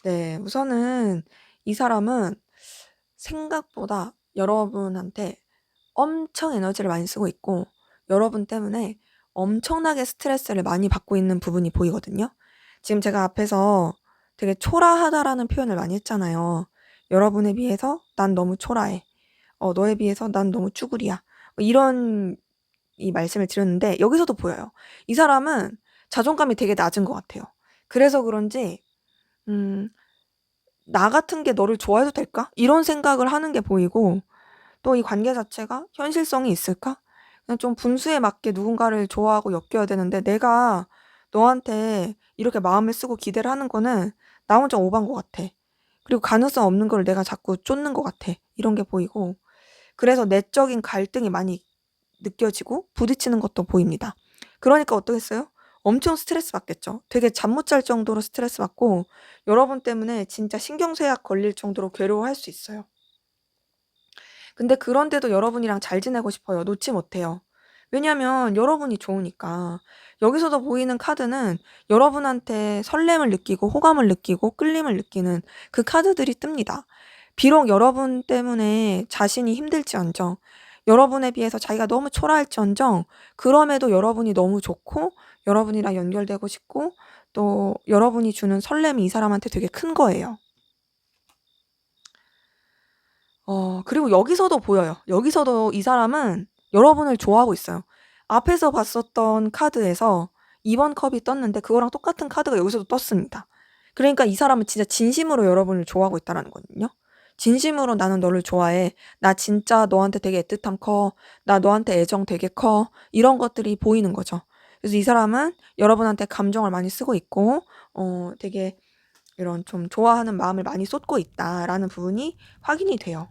네, 우선은 이 사람은 생각보다 여러분한테 엄청 에너지를 많이 쓰고 있고 여러분 때문에 엄청나게 스트레스를 많이 받고 있는 부분이 보이거든요. 지금 제가 앞에서 되게 초라하다라는 표현을 많이 했잖아요. 여러분에 비해서 난 너무 초라해. 너에 비해서 난 너무 쭈구리야. 이런 이 말씀을 드렸는데 여기서도 보여요. 이 사람은 자존감이 되게 낮은 것 같아요. 그래서 그런지 음, 나 같은 게 너를 좋아해도 될까? 이런 생각을 하는 게 보이고, 또 이 관계 자체가 현실성이 있을까? 그냥 좀 분수에 맞게 누군가를 좋아하고 엮여야 되는데 내가 너한테 이렇게 마음을 쓰고 기대를 하는 거는 나 혼자 오반 것 같아. 그리고 가능성 없는 걸 내가 자꾸 쫓는 것 같아. 이런 게 보이고, 그래서 내적인 갈등이 많이 느껴지고 부딪히는 것도 보입니다. 그러니까 어떠겠어요? 엄청 스트레스 받겠죠. 되게 잠 못 잘 정도로 스트레스 받고 여러분 때문에 진짜 신경쇠약 걸릴 정도로 괴로워할 수 있어요. 근데 그런데도 여러분이랑 잘 지내고 싶어요. 놓지 못해요. 왜냐면 여러분이 좋으니까. 여기서도 보이는 카드는 여러분한테 설렘을 느끼고 호감을 느끼고 끌림을 느끼는 그 카드들이 뜹니다. 비록 여러분 때문에 자신이 힘들지언정, 여러분에 비해서 자기가 너무 초라할지언정, 그럼에도 여러분이 너무 좋고 여러분이랑 연결되고 싶고 또 여러분이 주는 설렘이 이 사람한테 되게 큰 거예요. 그리고 여기서도 보여요. 여기서도 이 사람은 여러분을 좋아하고 있어요. 앞에서 봤었던 카드에서 2번 컵이 떴는데 그거랑 똑같은 카드가 여기서도 떴습니다. 그러니까 이 사람은 진짜 진심으로 여러분을 좋아하고 있다는 거거든요. 진심으로 나는 너를 좋아해. 나 진짜 너한테 되게 애틋함 커. 나 너한테 애정 되게 커. 이런 것들이 보이는 거죠. 그래서 이 사람은 여러분한테 감정을 많이 쓰고 있고, 되게 이런 좀 좋아하는 마음을 많이 쏟고 있다라는 부분이 확인이 돼요.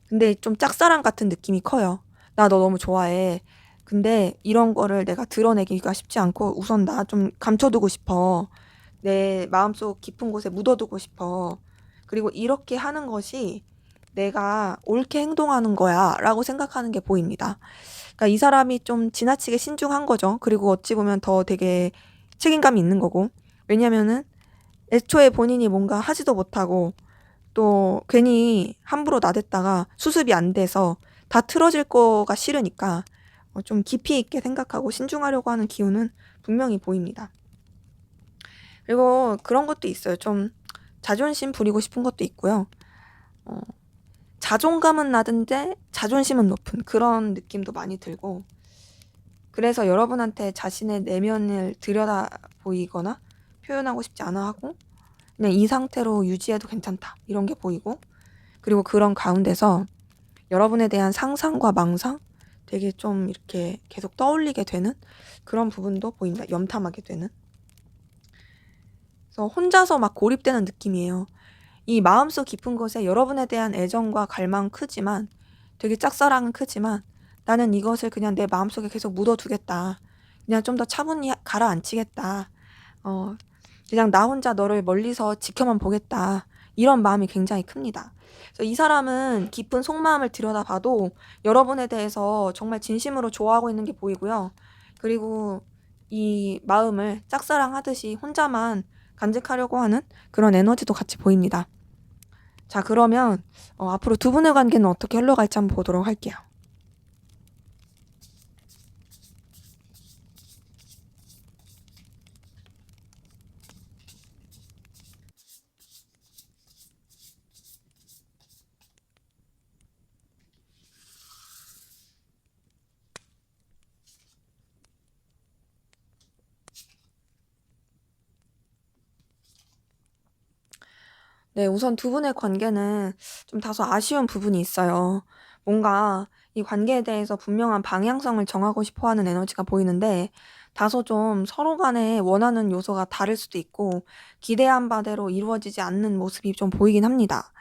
근데 좀 짝사랑 같은 느낌이 커요. 나 너 너무 좋아해. 근데 이런 거를 내가 드러내기가 쉽지 않고 우선 나 좀 감춰두고 싶어. 내 마음속 깊은 곳에 묻어두고 싶어. 그리고 이렇게 하는 것이 내가 옳게 행동하는 거야 라고 생각하는 게 보입니다. 그러니까 이 사람이 좀 지나치게 신중한 거죠. 그리고 어찌 보면 더 되게 책임감이 있는 거고. 왜냐면은 애초에 본인이 뭔가 하지도 못하고 또 괜히 함부로 나댔다가 수습이 안 돼서 다 틀어질 거가 싫으니까 좀 깊이 있게 생각하고 신중하려고 하는 기운은 분명히 보입니다. 그리고 그런 것도 있어요. 좀 자존심 부리고 싶은 것도 있고요. 어, 자존감은 낮은데 자존심은 높은 그런 느낌도 많이 들고, 그래서 여러분한테 자신의 내면을 들여다 보이거나 표현하고 싶지 않아 하고 그냥 이 상태로 유지해도 괜찮다 이런 게 보이고, 그리고 그런 가운데서 여러분에 대한 상상과 망상 되게 좀 이렇게 계속 떠올리게 되는 그런 부분도 보입니다. 염탐하게 되는. 그래서 혼자서 막 고립되는 느낌이에요. 이 마음속 깊은 곳에 여러분에 대한 애정과 갈망은 크지만, 되게 짝사랑은 크지만, 나는 이것을 그냥 내 마음속에 계속 묻어두겠다. 그냥 좀 더 차분히 가라앉히겠다. 그냥 나 혼자 너를 멀리서 지켜만 보겠다. 이런 마음이 굉장히 큽니다. 그래서 이 사람은 깊은 속마음을 들여다봐도 여러분에 대해서 정말 진심으로 좋아하고 있는 게 보이고요. 그리고 이 마음을 짝사랑하듯이 혼자만 간직하려고 하는 그런 에너지도 같이 보입니다. 자, 그러면 앞으로 두 분의 관계는 어떻게 흘러갈지 한번 보도록 할게요. 네, 우선 두 분의 관계는 좀 다소 아쉬운 부분이 있어요. 뭔가 이 관계에 대해서 분명한 방향성을 정하고 싶어 하는 에너지가 보이는데, 다소 좀 서로 간에 원하는 요소가 다를 수도 있고, 기대한 바대로 이루어지지 않는 모습이 좀 보이긴 합니다.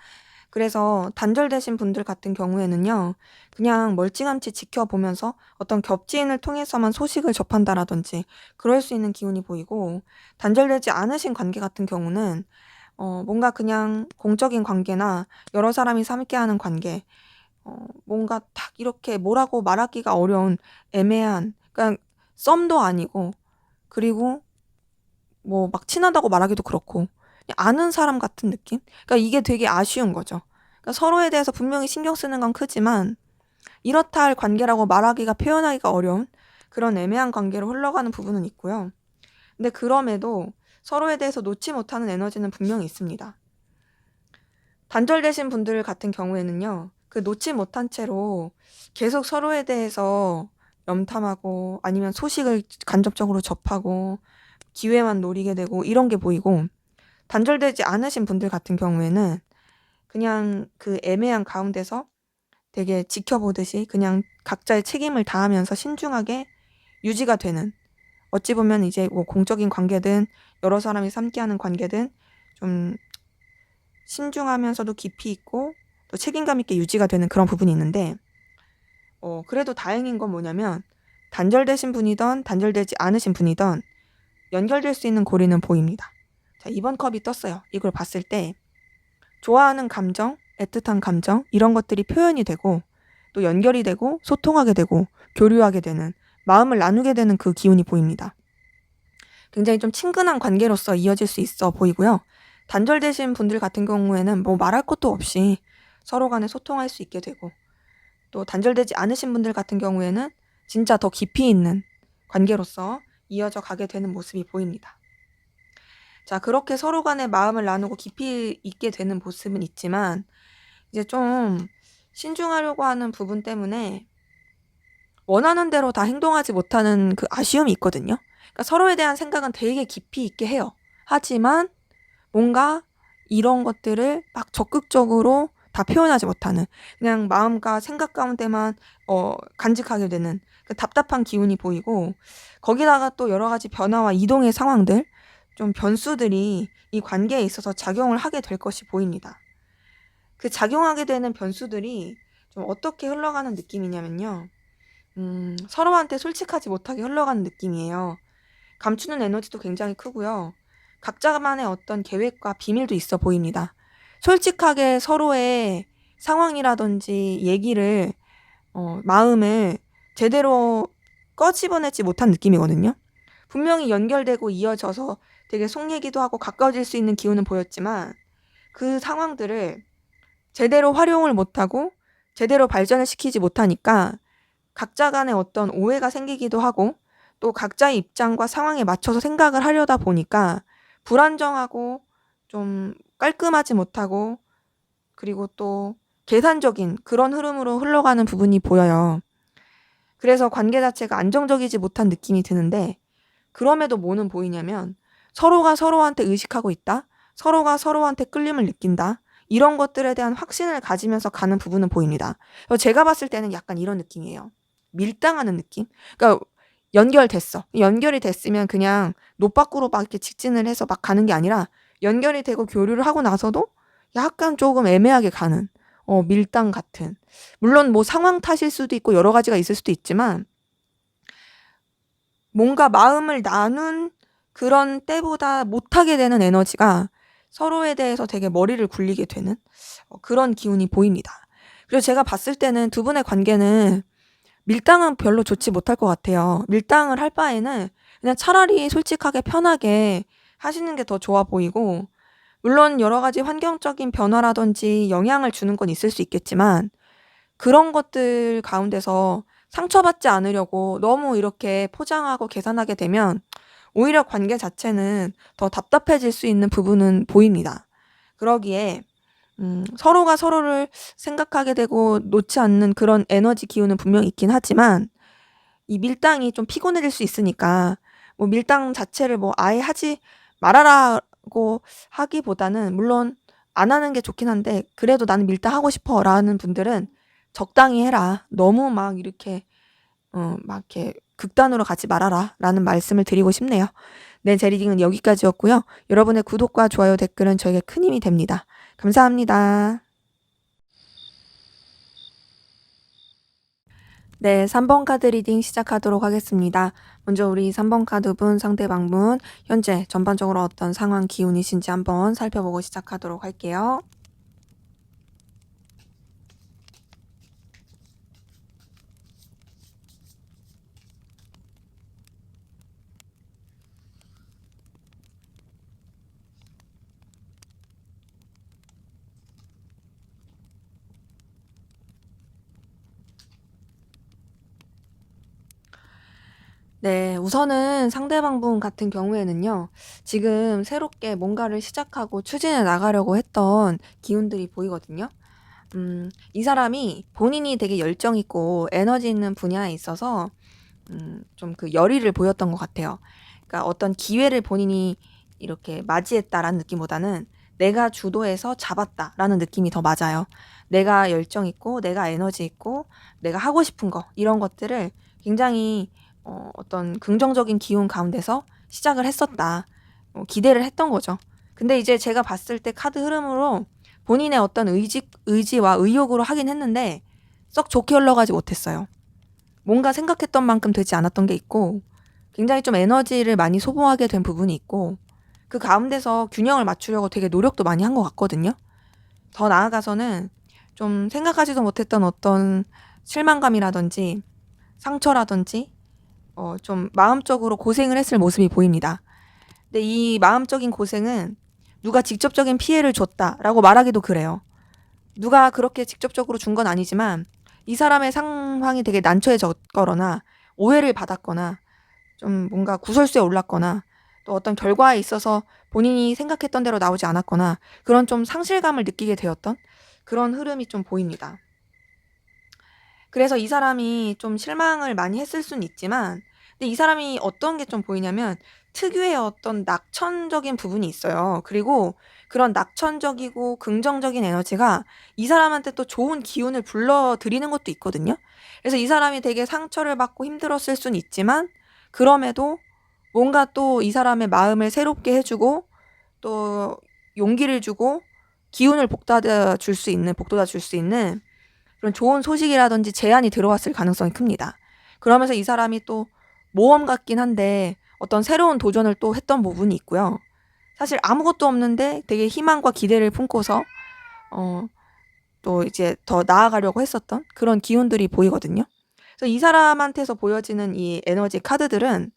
그래서 단절되신 분들 같은 경우에는요, 그냥 멀찌감치 지켜보면서 어떤 겹지인을 통해서만 소식을 접한다라든지, 그럴 수 있는 기운이 보이고, 단절되지 않으신 관계 같은 경우는 뭔가 그냥 공적인 관계나 여러 사람이 함께하는 관계, 뭔가 딱 이렇게 뭐라고 말하기가 어려운 애매한, 그러니까 썸도 아니고, 그리고 뭐 막 친하다고 말하기도 그렇고, 그냥 아는 사람 같은 느낌? 그러니까 이게 되게 아쉬운 거죠. 그러니까 서로에 대해서 분명히 신경 쓰는 건 크지만, 이렇다 할 관계라고 말하기가, 표현하기가 어려운 그런 애매한 관계로 흘러가는 부분은 있고요. 근데 그럼에도 서로에 대해서 놓지 못하는 에너지는 분명히 있습니다. 단절되신 분들 같은 경우에는요, 그 놓지 못한 채로 계속 서로에 대해서 염탐하고 아니면 소식을 간접적으로 접하고 기회만 노리게 되고 이런 게 보이고, 단절되지 않으신 분들 같은 경우에는 그냥 그 애매한 가운데서 되게 지켜보듯이 그냥 각자의 책임을 다하면서 신중하게 유지가 되는, 어찌 보면 이제 뭐 공적인 관계든 여러 사람이 함께하는 관계든 좀 신중하면서도 깊이 있고 또 책임감 있게 유지가 되는 그런 부분이 있는데, 그래도 다행인 건 뭐냐면 단절되신 분이든 단절되지 않으신 분이든 연결될 수 있는 고리는 보입니다. 자, 이번 컵이 떴어요. 이걸 봤을 때 좋아하는 감정, 애틋한 감정 이런 것들이 표현이 되고 또 연결이 되고 소통하게 되고 교류하게 되는, 마음을 나누게 되는 그 기운이 보입니다. 굉장히 좀 친근한 관계로서 이어질 수 있어 보이고요. 단절되신 분들 같은 경우에는 뭐 말할 것도 없이 서로 간에 소통할 수 있게 되고, 또 단절되지 않으신 분들 같은 경우에는 진짜 더 깊이 있는 관계로서 이어져 가게 되는 모습이 보입니다. 자, 그렇게 서로 간에 마음을 나누고 깊이 있게 되는 모습은 있지만, 이제 좀 신중하려고 하는 부분 때문에 원하는 대로 다 행동하지 못하는 그 아쉬움이 있거든요. 그러니까 서로에 대한 생각은 되게 깊이 있게 해요. 하지만 뭔가 이런 것들을 막 적극적으로 다 표현하지 못하는, 그냥 마음과 생각 가운데만 간직하게 되는 그 답답한 기운이 보이고, 거기다가 또 여러 가지 변화와 이동의 상황들, 좀 변수들이 이 관계에 있어서 작용을 하게 될 것이 보입니다. 그 작용하게 되는 변수들이 좀 어떻게 흘러가는 느낌이냐면요, 서로한테 솔직하지 못하게 흘러가는 느낌이에요. 감추는 에너지도 굉장히 크고요. 각자만의 어떤 계획과 비밀도 있어 보입니다. 솔직하게 서로의 상황이라든지 얘기를, 마음을 제대로 꺼집어내지 못한 느낌이거든요. 분명히 연결되고 이어져서 되게 속 얘기도 하고 가까워질 수 있는 기운은 보였지만, 그 상황들을 제대로 활용을 못하고 제대로 발전을 시키지 못하니까 각자 간에 어떤 오해가 생기기도 하고 또 각자의 입장과 상황에 맞춰서 생각을 하려다 보니까 불안정하고 좀 깔끔하지 못하고 그리고 또 계산적인 그런 흐름으로 흘러가는 부분이 보여요. 그래서 관계 자체가 안정적이지 못한 느낌이 드는데 그럼에도 뭐는 보이냐면 서로가 서로한테 의식하고 있다. 서로가 서로한테 끌림을 느낀다. 이런 것들에 대한 확신을 가지면서 가는 부분은 보입니다. 제가 봤을 때는 약간 이런 느낌이에요. 밀당하는 느낌? 그러니까 연결됐어. 연결이 됐으면 그냥 노빠꾸로 막 이렇게 직진을 해서 막 가는 게 아니라 연결이 되고 교류를 하고 나서도 약간 조금 애매하게 가는 밀당 같은. 물론 뭐 상황 탓일 수도 있고 여러 가지가 있을 수도 있지만 뭔가 마음을 나눈 그런 때보다 못하게 되는 에너지가 서로에 대해서 되게 머리를 굴리게 되는 그런 기운이 보입니다. 그래서 제가 봤을 때는 두 분의 관계는 밀당은 별로 좋지 못할 것 같아요. 밀당을 할 바에는 그냥 차라리 솔직하게 편하게 하시는 게 더 좋아 보이고 물론 여러 가지 환경적인 변화라든지 영향을 주는 건 있을 수 있겠지만 그런 것들 가운데서 상처받지 않으려고 너무 이렇게 포장하고 계산하게 되면 오히려 관계 자체는 더 답답해질 수 있는 부분은 보입니다. 그러기에 서로가 서로를 생각하게 되고 놓지 않는 그런 에너지 기운은 분명히 있긴 하지만 이 밀당이 좀 피곤해질 수 있으니까 뭐 밀당 자체를 뭐 아예 하지 말아라고 하기보다는 물론 안 하는 게 좋긴 한데 그래도 나는 밀당 하고 싶어라는 분들은 적당히 해라. 너무 막 이렇게 막 이렇게 극단으로 가지 말아라라는 말씀을 드리고 싶네요. 네, 제 리딩은 여기까지였고요. 여러분의 구독과 좋아요, 댓글은 저에게 큰 힘이 됩니다. 감사합니다. 네, 3번 카드 리딩 시작하도록 하겠습니다. 먼저 우리 3번 카드분, 상대방분, 현재 전반적으로 어떤 상황 기운이신지 한번 살펴보고 시작하도록 할게요. 네, 우선은 상대방분 같은 경우에는요, 지금 새롭게 뭔가를 시작하고 추진해 나가려고 했던 기운들이 보이거든요. 이 사람이 본인이 되게 열정 있고 에너지 있는 분야에 있어서 좀 그 열의를 보였던 것 같아요. 그러니까 어떤 기회를 본인이 이렇게 맞이했다라는 느낌보다는 내가 주도해서 잡았다라는 느낌이 더 맞아요. 내가 열정 있고 내가 에너지 있고 내가 하고 싶은 거 이런 것들을 굉장히 어떤 긍정적인 기운 가운데서 시작을 했었다. 기대를 했던 거죠. 근데 이제 제가 봤을 때 카드 흐름으로 본인의 어떤 의지와 의욕으로 하긴 했는데 썩 좋게 흘러가지 못했어요. 뭔가 생각했던 만큼 되지 않았던 게 있고 굉장히 좀 에너지를 많이 소모하게 된 부분이 있고 그 가운데서 균형을 맞추려고 되게 노력도 많이 한 것 같거든요. 더 나아가서는 좀 생각하지도 못했던 어떤 실망감이라든지 상처라든지 좀 마음적으로 고생을 했을 모습이 보입니다. 근데 이 마음적인 고생은 누가 직접적인 피해를 줬다라고 말하기도 그래요. 누가 그렇게 직접적으로 준 건 아니지만 이 사람의 상황이 되게 난처해졌거나 오해를 받았거나 좀 뭔가 구설수에 올랐거나 또 어떤 결과에 있어서 본인이 생각했던 대로 나오지 않았거나 그런 좀 상실감을 느끼게 되었던 그런 흐름이 좀 보입니다. 그래서 이 사람이 좀 실망을 많이 했을 수는 있지만 근데 이 사람이 어떤 게 좀 보이냐면 특유의 어떤 낙천적인 부분이 있어요. 그리고 그런 낙천적이고 긍정적인 에너지가 이 사람한테 또 좋은 기운을 불러들이는 것도 있거든요. 그래서 이 사람이 되게 상처를 받고 힘들었을 수는 있지만 그럼에도 뭔가 또 이 사람의 마음을 새롭게 해주고 또 용기를 주고 기운을 북돋아 줄 수 있는 그런 좋은 소식이라든지 제안이 들어왔을 가능성이 큽니다. 그러면서 이 사람이 또 모험 같긴 한데 어떤 새로운 도전을 또 했던 부분이 있고요. 사실 아무것도 없는데 되게 희망과 기대를 품고서 또 이제 더 나아가려고 했었던 그런 기운들이 보이거든요. 그래서 이 사람한테서 보여지는 이 에너지 카드들은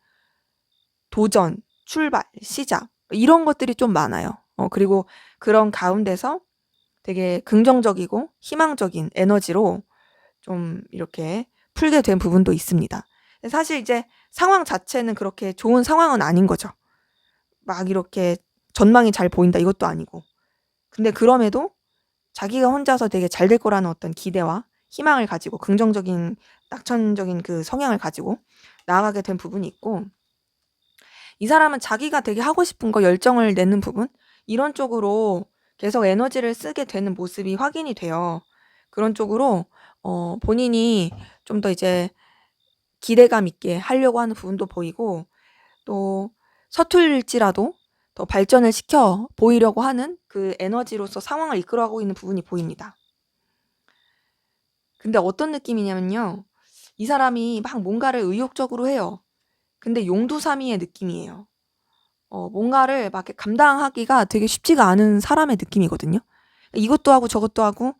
도전, 출발, 시작 이런 것들이 좀 많아요. 그리고 그런 가운데서 되게 긍정적이고 희망적인 에너지로 좀 이렇게 풀게 된 부분도 있습니다. 사실 이제 상황 자체는 그렇게 좋은 상황은 아닌 거죠. 막 이렇게 전망이 잘 보인다 이것도 아니고. 근데 그럼에도 자기가 혼자서 되게 잘 될 거라는 어떤 기대와 희망을 가지고 긍정적인 낙천적인 그 성향을 가지고 나아가게 된 부분이 있고, 이 사람은 자기가 되게 하고 싶은 거 열정을 내는 부분 이런 쪽으로 계속 에너지를 쓰게 되는 모습이 확인이 돼요. 그런 쪽으로 본인이 좀 더 이제 기대감 있게 하려고 하는 부분도 보이고, 또 서툴지라도 더 발전을 시켜 보이려고 하는 그 에너지로서 상황을 이끌어가고 있는 부분이 보입니다. 근데 어떤 느낌이냐면요. 이 사람이 막 뭔가를 의욕적으로 해요. 근데 용두사미의 느낌이에요. 뭔가를 막 이렇게 감당하기가 되게 쉽지가 않은 사람의 느낌이거든요. 이것도 하고 저것도 하고,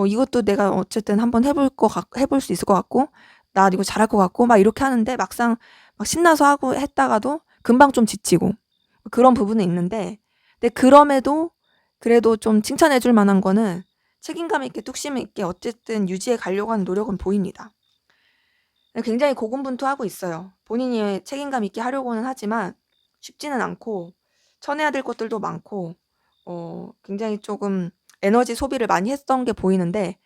이것도 내가 어쨌든 한번 해볼 수 있을 것 같고, 나 이거 잘할 것 같고, 막 이렇게 하는데 막상 막 신나서 하고 했다가도 금방 좀 지치고, 그런 부분은 있는데, 근데 그럼에도 그래도 좀 칭찬해 줄 만한 거는 책임감 있게 뚝심 있게 어쨌든 유지해 가려고 하는 노력은 보입니다. 굉장히 고군분투하고 있어요. 본인이 책임감 있게 하려고는 하지만 쉽지는 않고 쳐내야 될 것들도 많고 굉장히 조금 에너지 소비를 많이 했던 게 보이는데,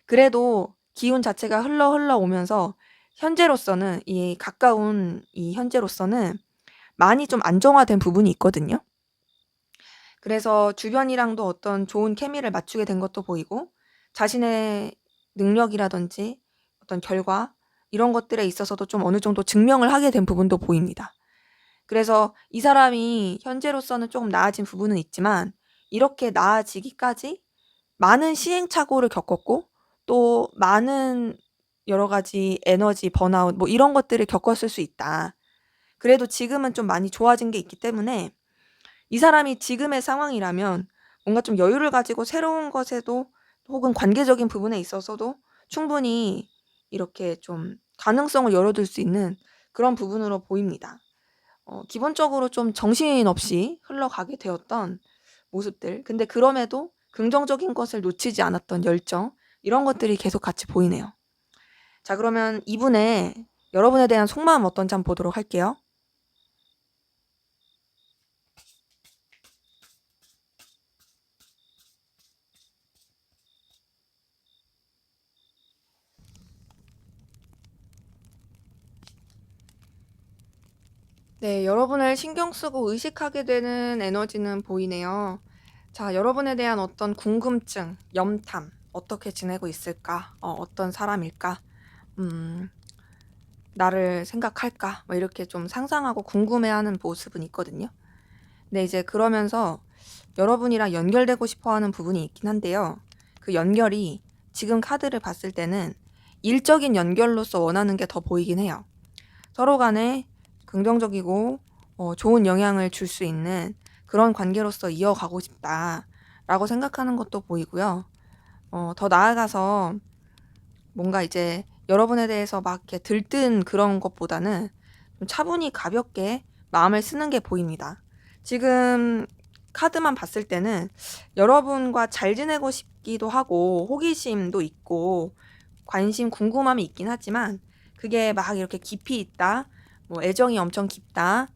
그래도 기운 자체가 흘러 오면서 현재로서는 이 가까운 이 현재로서는 많이 좀 안정화된 부분이 있거든요. 그래서 주변이랑도 어떤 좋은 케미를 맞추게 된 것도 보이고, 자신의 능력이라든지 어떤 결과 이런 것들에 있어서도 좀 어느 정도 증명을 하게 된 부분도 보입니다. 그래서 이 사람이 현재로서는 조금 나아진 부분은 있지만, 이렇게 나아지기까지 많은 시행착오를 겪었고, 또 많은 여러 가지 에너지 번아웃 뭐 이런 것들을 겪었을 수 있다. 그래도 지금은 좀 많이 좋아진 게 있기 때문에 이 사람이 지금의 상황이라면 뭔가 좀 여유를 가지고 새로운 것에도 혹은 관계적인 부분에 있어서도 충분히 이렇게 좀 가능성을 열어둘 수 있는 그런 부분으로 보입니다. 기본적으로 좀 정신없이 흘러가게 되었던 모습들. 근데 그럼에도 긍정적인 것을 놓치지 않았던 열정. 이런 것들이 계속 같이 보이네요. 자, 그러면 이분의 여러분에 대한 속마음 어떤지 한번 보도록 할게요. 네, 여러분을 신경 쓰고 의식하게 되는 에너지는 보이네요. 자, 여러분에 대한 어떤 궁금증, 염탐, 어떻게 지내고 있을까? 어떤 사람일까? 음, 나를 생각할까? 뭐 이렇게 좀 상상하고 궁금해하는 모습은 있거든요. 근데 이제 그러면서 여러분이랑 연결되고 싶어 하는 부분이 있긴 한데요. 그 연결이 지금 카드를 봤을 때는 일적인 연결로서 원하는 게 더 보이긴 해요. 서로 간에 긍정적이고 좋은 영향을 줄 수 있는 그런 관계로서 이어가고 싶다라고 생각하는 것도 보이고요. 더 나아가서 뭔가 이제 여러분에 대해서 막 이렇게 들뜬 그런 것보다는 좀 차분히 가볍게 마음을 쓰는 게 보입니다. 지금 카드만 봤을 때는 여러분과 잘 지내고 싶기도 하고 호기심도 있고 관심, 궁금함이 있긴 하지만 그게 막 이렇게 깊이 있다, 뭐 애정이 엄청 깊다,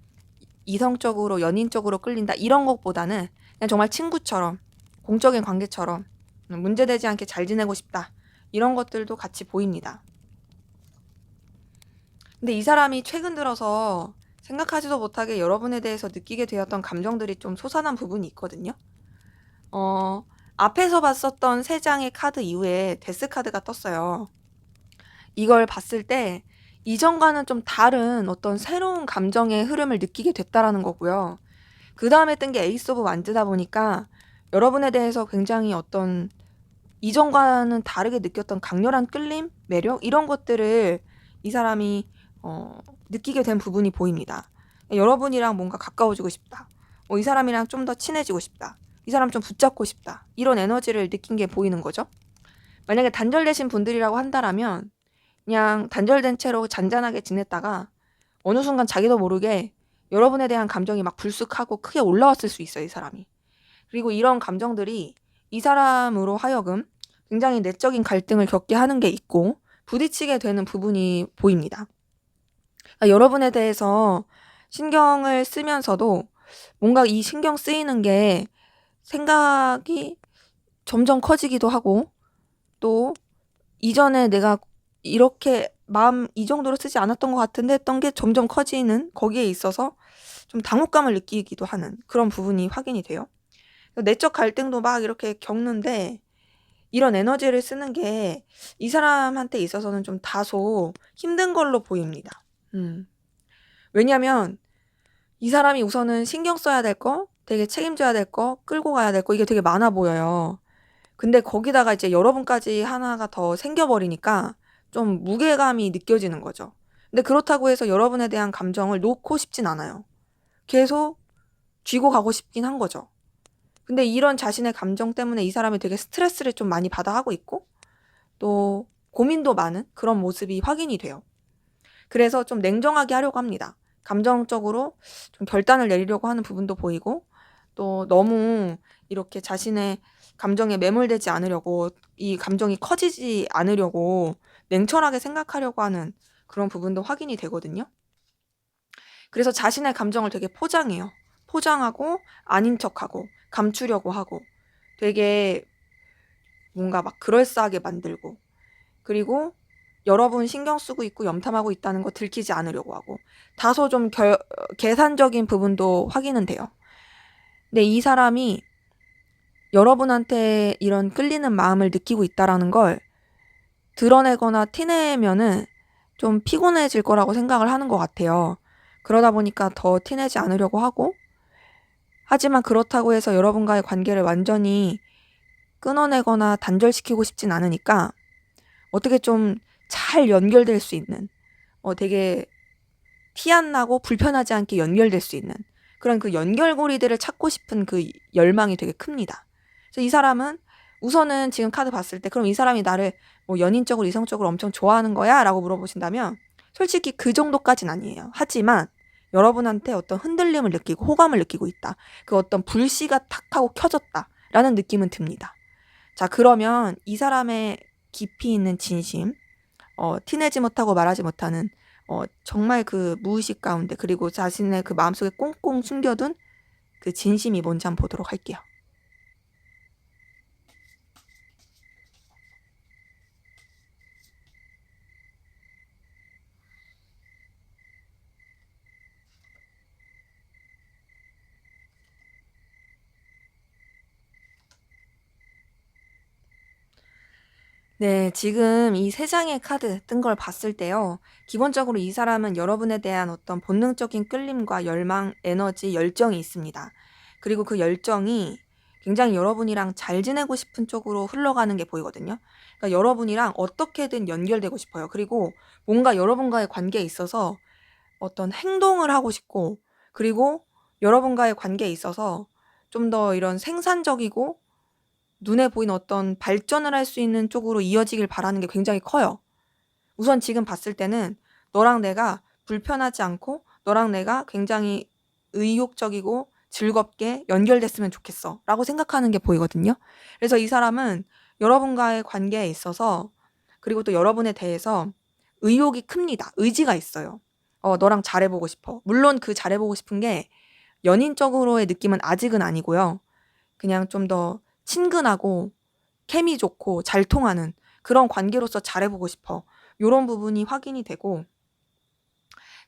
이성적으로 연인적으로 끌린다 이런 것보다는 그냥 정말 친구처럼 공적인 관계처럼 문제되지 않게 잘 지내고 싶다 이런 것들도 같이 보입니다. 근데 이 사람이 최근 들어서 생각하지도 못하게 여러분에 대해서 느끼게 되었던 감정들이 좀 솟아난 부분이 있거든요. 앞에서 봤었던 세 장의 카드 이후에 데스 카드가 떴어요. 이걸 봤을 때 이전과는 좀 다른 어떤 새로운 감정의 흐름을 느끼게 됐다라는 거고요. 그 다음에 뜬 게 에이스 오브 완즈다 보니까 여러분에 대해서 굉장히 어떤 이전과는 다르게 느꼈던 강렬한 끌림, 매력 이런 것들을 이 사람이 느끼게 된 부분이 보입니다. 여러분이랑 뭔가 가까워지고 싶다. 이 사람이랑 좀 더 친해지고 싶다. 이 사람 좀 붙잡고 싶다. 이런 에너지를 느낀 게 보이는 거죠. 만약에 단절되신 분들이라고 한다라면 그냥 단절된 채로 잔잔하게 지냈다가 어느 순간 자기도 모르게 여러분에 대한 감정이 막 불쑥하고 크게 올라왔을 수 있어요, 이 사람이. 그리고 이런 감정들이 이 사람으로 하여금 굉장히 내적인 갈등을 겪게 하는 게 있고, 부딪히게 되는 부분이 보입니다. 여러분에 대해서 신경을 쓰면서도 뭔가 이 신경 쓰이는 게 생각이 점점 커지기도 하고, 또 이전에 내가 이렇게 마음 이 정도로 쓰지 않았던 것 같은데 했던 게 점점 커지는, 거기에 있어서 좀 당혹감을 느끼기도 하는 그런 부분이 확인이 돼요. 내적 갈등도 막 이렇게 겪는데 이런 에너지를 쓰는 게 이 사람한테 있어서는 좀 다소 힘든 걸로 보입니다. 왜냐면 이 사람이 우선은 신경 써야 될 거, 되게 책임져야 될 거, 끌고 가야 될 거, 이게 되게 많아 보여요. 근데 거기다가 이제 여러분까지 하나가 더 생겨버리니까 좀 무게감이 느껴지는 거죠. 근데 그렇다고 해서 여러분에 대한 감정을 놓고 싶진 않아요. 계속 쥐고 가고 싶긴 한 거죠. 근데 이런 자신의 감정 때문에 이 사람이 되게 스트레스를 좀 많이 받아 하고 있고, 또 고민도 많은 그런 모습이 확인이 돼요. 그래서 좀 냉정하게 하려고 합니다. 감정적으로 좀 결단을 내리려고 하는 부분도 보이고, 또 너무 이렇게 자신의 감정에 매몰되지 않으려고, 이 감정이 커지지 않으려고 냉철하게 생각하려고 하는 그런 부분도 확인이 되거든요. 그래서 자신의 감정을 되게 포장해요. 포장하고 아닌 척하고 감추려고 하고, 되게 뭔가 막 그럴싸하게 만들고, 그리고 여러분 신경 쓰고 있고 염탐하고 있다는 거 들키지 않으려고 하고, 다소 좀 계산적인 부분도 확인은 돼요. 근데 이 사람이 여러분한테 이런 끌리는 마음을 느끼고 있다라는 걸 드러내거나 티내면은 좀 피곤해질 거라고 생각을 하는 것 같아요. 그러다 보니까 더 티내지 않으려고 하고, 하지만 그렇다고 해서 여러분과의 관계를 완전히 끊어내거나 단절시키고 싶진 않으니까 어떻게 좀 잘 연결될 수 있는, 되게 티 안 나고 불편하지 않게 연결될 수 있는 그런 그 연결고리들을 찾고 싶은 그 열망이 되게 큽니다. 그래서 이 사람은 우선은 지금 카드 봤을 때, 그럼 이 사람이 나를 뭐 연인적으로 이성적으로 엄청 좋아하는 거야? 라고 물어보신다면 솔직히 그 정도까진 아니에요. 하지만 여러분한테 어떤 흔들림을 느끼고 호감을 느끼고 있다. 그 어떤 불씨가 탁 하고 켜졌다 라는 느낌은 듭니다. 자, 그러면 이 사람의 깊이 있는 진심, 티내지 못하고 말하지 못하는, 정말 그 무의식 가운데, 그리고 자신의 그 마음속에 꽁꽁 숨겨둔 그 진심이 뭔지 한번 보도록 할게요. 네, 지금 이 세 장의 카드 뜬 걸 봤을 때요. 기본적으로 이 사람은 여러분에 대한 어떤 본능적인 끌림과 열망, 에너지, 열정이 있습니다. 그리고 그 열정이 굉장히 여러분이랑 잘 지내고 싶은 쪽으로 흘러가는 게 보이거든요. 그러니까 여러분이랑 어떻게든 연결되고 싶어요. 그리고 뭔가 여러분과의 관계에 있어서 어떤 행동을 하고 싶고, 그리고 여러분과의 관계에 있어서 좀 더 이런 생산적이고 눈에 보이는 어떤 발전을 할 수 있는 쪽으로 이어지길 바라는 게 굉장히 커요. 우선 지금 봤을 때는 너랑 내가 불편하지 않고 너랑 내가 굉장히 의욕적이고 즐겁게 연결됐으면 좋겠어 라고 생각하는 게 보이거든요. 그래서 이 사람은 여러분과의 관계에 있어서, 그리고 또 여러분에 대해서 의욕이 큽니다. 의지가 있어요. 너랑 잘해보고 싶어. 물론 그 잘해보고 싶은 게 연인적으로의 느낌은 아직은 아니고요. 그냥 좀 더 친근하고 케미 좋고 잘 통하는 그런 관계로서 잘해보고 싶어. 요런 부분이 확인이 되고,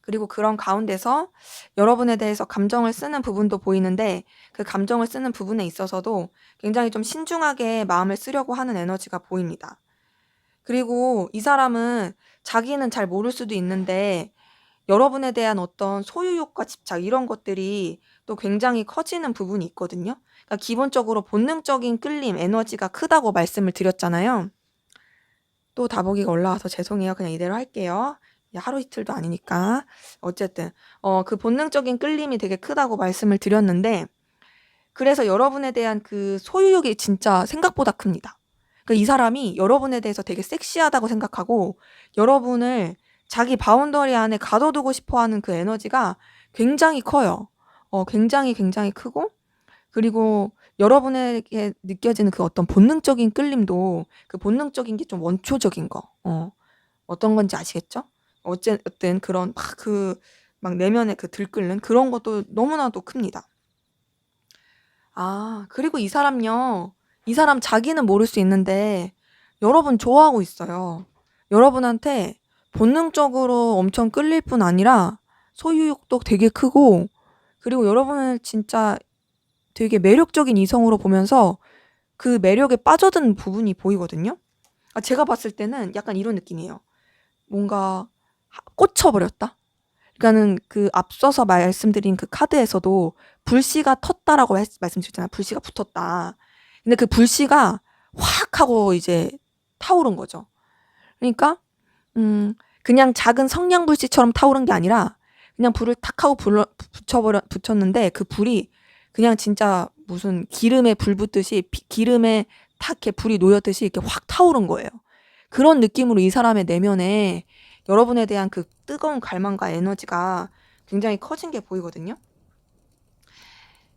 그리고 그런 가운데서 여러분에 대해서 감정을 쓰는 부분도 보이는데, 그 감정을 쓰는 부분에 있어서도 굉장히 좀 신중하게 마음을 쓰려고 하는 에너지가 보입니다. 그리고 이 사람은 자기는 잘 모를 수도 있는데 여러분에 대한 어떤 소유욕과 집착, 이런 것들이 또 굉장히 커지는 부분이 있거든요. 그러니까 기본적으로 본능적인 끌림, 에너지가 크다고 말씀을 드렸잖아요. 또 다보기가 올라와서 죄송해요. 그냥 이대로 할게요. 하루 이틀도 아니니까. 어쨌든 그 본능적인 끌림이 되게 크다고 말씀을 드렸는데, 그래서 여러분에 대한 그 소유욕이 진짜 생각보다 큽니다. 그러니까 이 사람이 여러분에 대해서 되게 섹시하다고 생각하고 여러분을 자기 바운더리 안에 가둬두고 싶어하는 그 에너지가 굉장히 커요. 굉장히 굉장히 크고, 그리고 여러분에게 느껴지는 그 어떤 본능적인 끌림도, 그 본능적인 게 좀 원초적인 거, 어떤 건지 아시겠죠? 어쨌든 그런 막 내면의 그 들끓는 그런 것도 너무나도 큽니다. 아, 그리고 이 사람 자기는 모를 수 있는데 여러분 좋아하고 있어요. 여러분한테 본능적으로 엄청 끌릴 뿐 아니라 소유욕도 되게 크고, 그리고 여러분을 진짜 되게 매력적인 이성으로 보면서 그 매력에 빠져든 부분이 보이거든요. 아, 제가 봤을 때는 약간 이런 느낌이에요. 뭔가 꽂혀버렸다? 그러니까는 그 앞서서 말씀드린 그 카드에서도 불씨가 텄다라고 말씀드렸잖아요. 불씨가 붙었다. 근데 그 불씨가 확 하고 이제 타오른 거죠. 그러니까 그냥 작은 성냥불씨처럼 타오른 게 아니라 그냥 불을 탁 하고 붙였는데 그 불이 그냥 진짜 무슨 기름에 불 붙듯이 기름에 탁 이렇게 불이 놓였듯이 이렇게 확 타오른 거예요. 그런 느낌으로 이 사람의 내면에 여러분에 대한 그 뜨거운 갈망과 에너지가 굉장히 커진 게 보이거든요.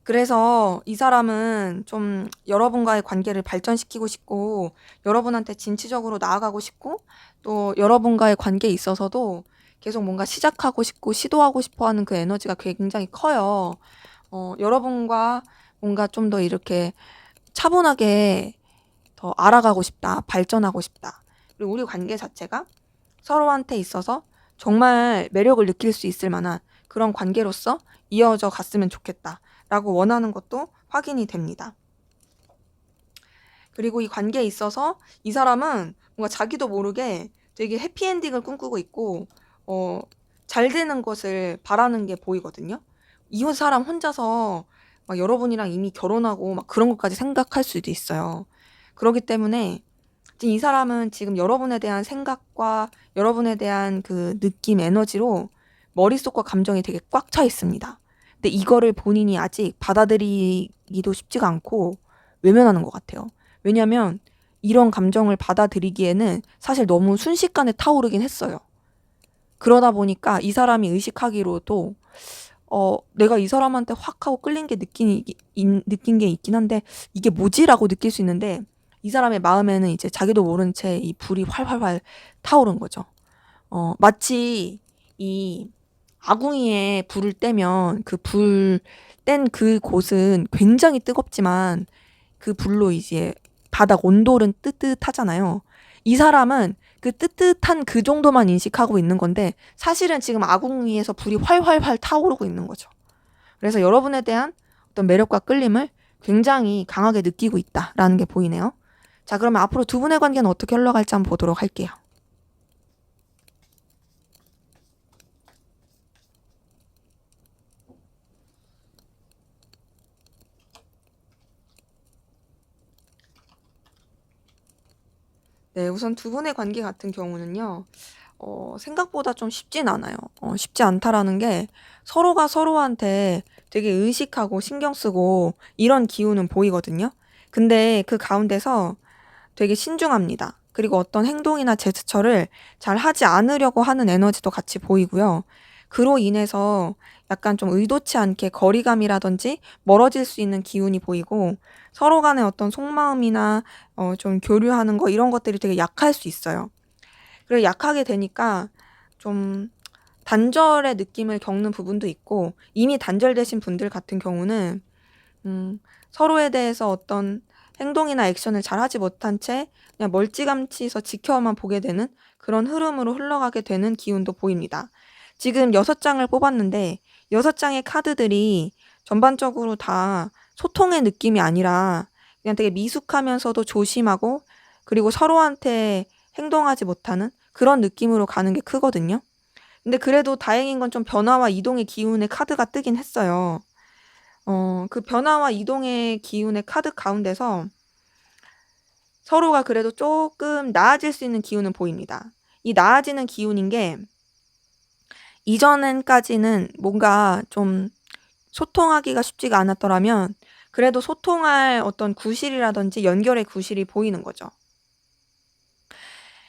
그래서 이 사람은 좀 여러분과의 관계를 발전시키고 싶고, 여러분한테 진취적으로 나아가고 싶고, 또 여러분과의 관계에 있어서도 계속 뭔가 시작하고 싶고 시도하고 싶어 하는 그 에너지가 굉장히 커요. 여러분과 뭔가 좀 더 이렇게 차분하게 더 알아가고 싶다, 발전하고 싶다. 그리고 우리 관계 자체가 서로한테 있어서 정말 매력을 느낄 수 있을 만한 그런 관계로서 이어져 갔으면 좋겠다라고 원하는 것도 확인이 됩니다. 그리고 이 관계에 있어서 이 사람은 뭔가 자기도 모르게 되게 해피엔딩을 꿈꾸고 있고, 잘 되는 것을 바라는 게 보이거든요. 이 사람 혼자서 막 여러분이랑 이미 결혼하고 막 그런 것까지 생각할 수도 있어요. 그렇기 때문에 이 사람은 지금 여러분에 대한 생각과 여러분에 대한 그 느낌, 에너지로 머릿속과 감정이 되게 꽉 차 있습니다. 근데 이거를 본인이 아직 받아들이기도 쉽지가 않고 외면하는 것 같아요. 왜냐면 이런 감정을 받아들이기에는 사실 너무 순식간에 타오르긴 했어요. 그러다 보니까 이 사람이 의식하기로도 내가 이 사람한테 확 하고 끌린 게 느낀 게 있긴 한데 이게 뭐지라고 느낄 수 있는데, 이 사람의 마음에는 이제 자기도 모른 채 이 불이 활활활 타오른 거죠. 마치 이 아궁이에 불을 떼면 그 불 뗀 그 곳은 굉장히 뜨겁지만 그 불로 이제 바닥 온돌은 뜨뜻하잖아요. 이 사람은 그 뜨뜻한 그 정도만 인식하고 있는 건데 사실은 지금 아궁이에서 불이 활활활 타오르고 있는 거죠. 그래서 여러분에 대한 어떤 매력과 끌림을 굉장히 강하게 느끼고 있다라는 게 보이네요. 자, 그러면 앞으로 두 분의 관계는 어떻게 흘러갈지 한번 보도록 할게요. 네, 우선 두 분의 관계 같은 경우는요, 생각보다 좀 쉽진 않아요. 쉽지 않다라는 게 서로가 서로한테 되게 의식하고 신경 쓰고 이런 기운은 보이거든요. 근데 그 가운데서 되게 신중합니다. 그리고 어떤 행동이나 제스처를 잘 하지 않으려고 하는 에너지도 같이 보이고요. 그로 인해서 약간 좀 의도치 않게 거리감이라든지 멀어질 수 있는 기운이 보이고, 서로 간의 어떤 속마음이나 좀 교류하는 거 이런 것들이 되게 약할 수 있어요. 그리고 약하게 되니까 좀 단절의 느낌을 겪는 부분도 있고, 이미 단절되신 분들 같은 경우는 서로에 대해서 어떤 행동이나 액션을 잘 하지 못한 채 그냥 멀찌감치서 지켜만 보게 되는 그런 흐름으로 흘러가게 되는 기운도 보입니다. 지금 6장을 뽑았는데 6장의 카드들이 전반적으로 다 소통의 느낌이 아니라 그냥 되게 미숙하면서도 조심하고, 그리고 서로한테 행동하지 못하는 그런 느낌으로 가는 게 크거든요. 근데 그래도 다행인 건 좀 변화와 이동의 기운의 카드가 뜨긴 했어요. 그 변화와 이동의 기운의 카드 가운데서 서로가 그래도 조금 나아질 수 있는 기운은 보입니다. 이 나아지는 기운인 게 이전까지는 뭔가 좀 소통하기가 쉽지가 않았더라면 그래도 소통할 어떤 구실이라든지 연결의 구실이 보이는 거죠.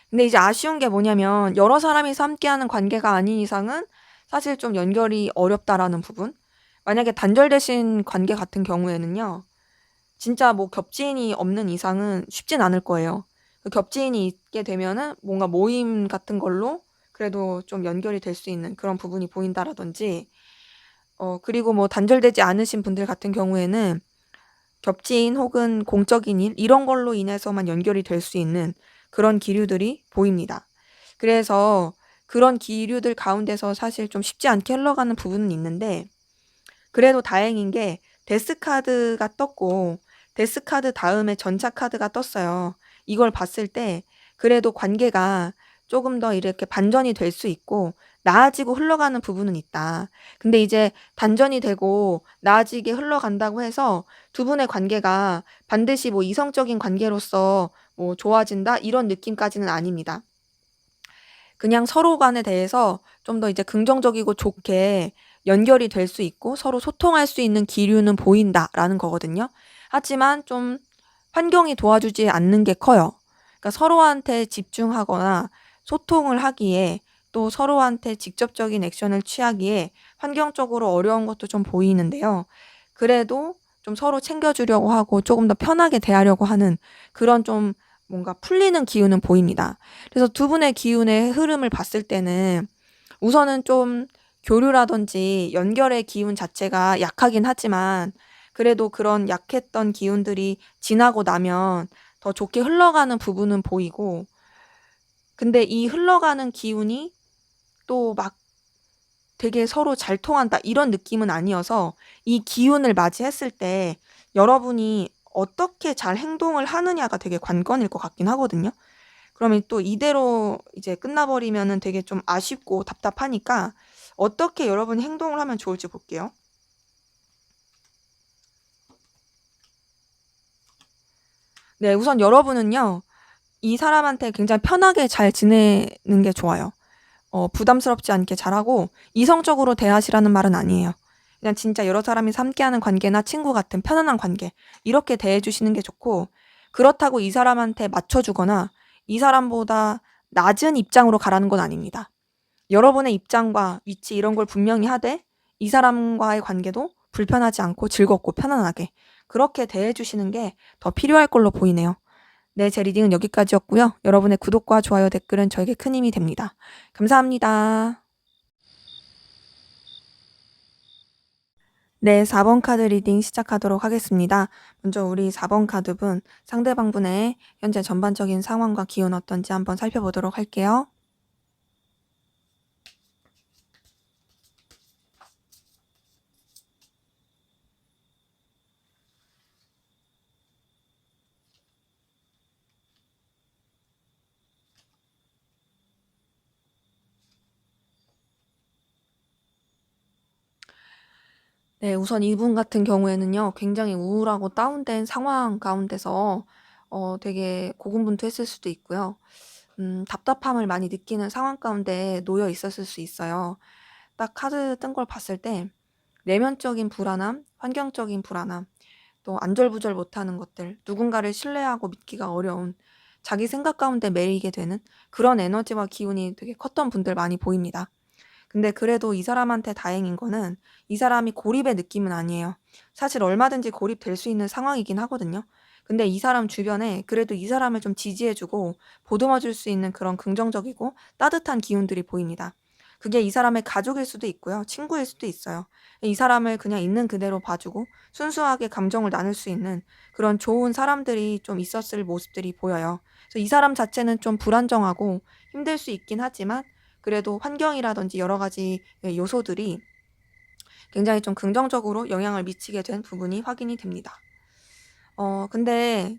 근데 이제 아쉬운 게 뭐냐면 여러 사람이서 함께하는 관계가 아닌 이상은 사실 좀 연결이 어렵다라는 부분. 만약에 단절되신 관계 같은 경우에는요, 진짜 뭐 겹친이 없는 이상은 쉽진 않을 거예요. 그 겹지인이 있게 되면은 뭔가 모임 같은 걸로 그래도 좀 연결이 될 수 있는 그런 부분이 보인다라든지, 그리고 뭐 단절되지 않으신 분들 같은 경우에는 겹지인 혹은 공적인 일 이런 걸로 인해서만 연결이 될 수 있는 그런 기류들이 보입니다. 그래서 그런 기류들 가운데서 사실 좀 쉽지 않게 흘러가는 부분은 있는데, 그래도 다행인 게 데스카드가 떴고 데스카드 다음에 전차카드가 떴어요. 이걸 봤을 때 그래도 관계가 조금 더 이렇게 반전이 될 수 있고 나아지고 흘러가는 부분은 있다. 근데 이제 단전이 되고 나아지게 흘러간다고 해서 두 분의 관계가 반드시 뭐 이성적인 관계로서 뭐 좋아진다 이런 느낌까지는 아닙니다. 그냥 서로 간에 대해서 좀 더 이제 긍정적이고 좋게 연결이 될 수 있고 서로 소통할 수 있는 기류는 보인다라는 거거든요. 하지만 좀 환경이 도와주지 않는 게 커요. 그러니까 서로한테 집중하거나 소통을 하기에, 또 서로한테 직접적인 액션을 취하기에 환경적으로 어려운 것도 좀 보이는데요. 그래도 좀 서로 챙겨주려고 하고 조금 더 편하게 대하려고 하는 그런 좀 뭔가 풀리는 기운은 보입니다. 그래서 두 분의 기운의 흐름을 봤을 때는 우선은 좀 교류라든지 연결의 기운 자체가 약하긴 하지만 그래도 그런 약했던 기운들이 지나고 나면 더 좋게 흘러가는 부분은 보이고, 근데 이 흘러가는 기운이 또 막 되게 서로 잘 통한다 이런 느낌은 아니어서 이 기운을 맞이했을 때 여러분이 어떻게 잘 행동을 하느냐가 되게 관건일 것 같긴 하거든요. 그러면 또 이대로 이제 끝나버리면은 되게 좀 아쉽고 답답하니까 어떻게 여러분이 행동을 하면 좋을지 볼게요. 네, 우선 여러분은요, 이 사람한테 굉장히 편하게 잘 지내는 게 좋아요. 부담스럽지 않게 잘하고 이성적으로 대하시라는 말은 아니에요. 그냥 진짜 여러 사람이 함께하는 관계나 친구 같은 편안한 관계 이렇게 대해주시는 게 좋고, 그렇다고 이 사람한테 맞춰주거나 이 사람보다 낮은 입장으로 가라는 건 아닙니다. 여러분의 입장과 위치 이런 걸 분명히 하되 이 사람과의 관계도 불편하지 않고 즐겁고 편안하게 그렇게 대해주시는 게 더 필요할 걸로 보이네요. 네, 제 리딩은 여기까지였고요. 여러분의 구독과 좋아요, 댓글은 저에게 큰 힘이 됩니다. 감사합니다. 네, 4번 카드 리딩 시작하도록 하겠습니다. 먼저 우리 4번 카드분, 상대방분의 현재 전반적인 상황과 기운 어떤지 한번 살펴보도록 할게요. 네, 우선 이분 같은 경우에는요, 굉장히 우울하고 다운된 상황 가운데서 되게 고군분투했을 수도 있고요. 답답함을 많이 느끼는 상황 가운데 놓여 있었을 수 있어요. 딱 카드 뜬 걸 봤을 때 내면적인 불안함, 환경적인 불안함, 또 안절부절 못하는 것들, 누군가를 신뢰하고 믿기가 어려운, 자기 생각 가운데 매이게 되는 그런 에너지와 기운이 되게 컸던 분들 많이 보입니다. 근데 그래도 이 사람한테 다행인 거는 이 사람이 고립의 느낌은 아니에요. 사실 얼마든지 고립될 수 있는 상황이긴 하거든요. 근데 이 사람 주변에 그래도 이 사람을 좀 지지해주고 보듬어줄 수 있는 그런 긍정적이고 따뜻한 기운들이 보입니다. 그게 이 사람의 가족일 수도 있고요. 친구일 수도 있어요. 이 사람을 그냥 있는 그대로 봐주고 순수하게 감정을 나눌 수 있는 그런 좋은 사람들이 좀 있었을 모습들이 보여요. 그래서 이 사람 자체는 좀 불안정하고 힘들 수 있긴 하지만 그래도 환경이라든지 여러 가지 요소들이 굉장히 좀 긍정적으로 영향을 미치게 된 부분이 확인이 됩니다. 근데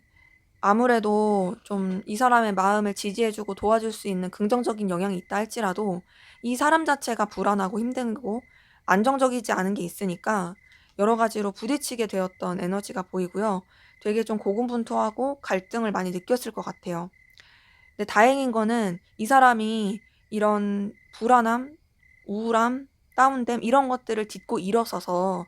아무래도 좀 이 사람의 마음을 지지해주고 도와줄 수 있는 긍정적인 영향이 있다 할지라도 이 사람 자체가 불안하고 힘든고 안정적이지 않은 게 있으니까 여러 가지로 부딪히게 되었던 에너지가 보이고요. 되게 좀 고군분투하고 갈등을 많이 느꼈을 것 같아요. 근데 다행인 거는 이 사람이 이런 불안함, 우울함, 다운됨 이런 것들을 딛고 일어서서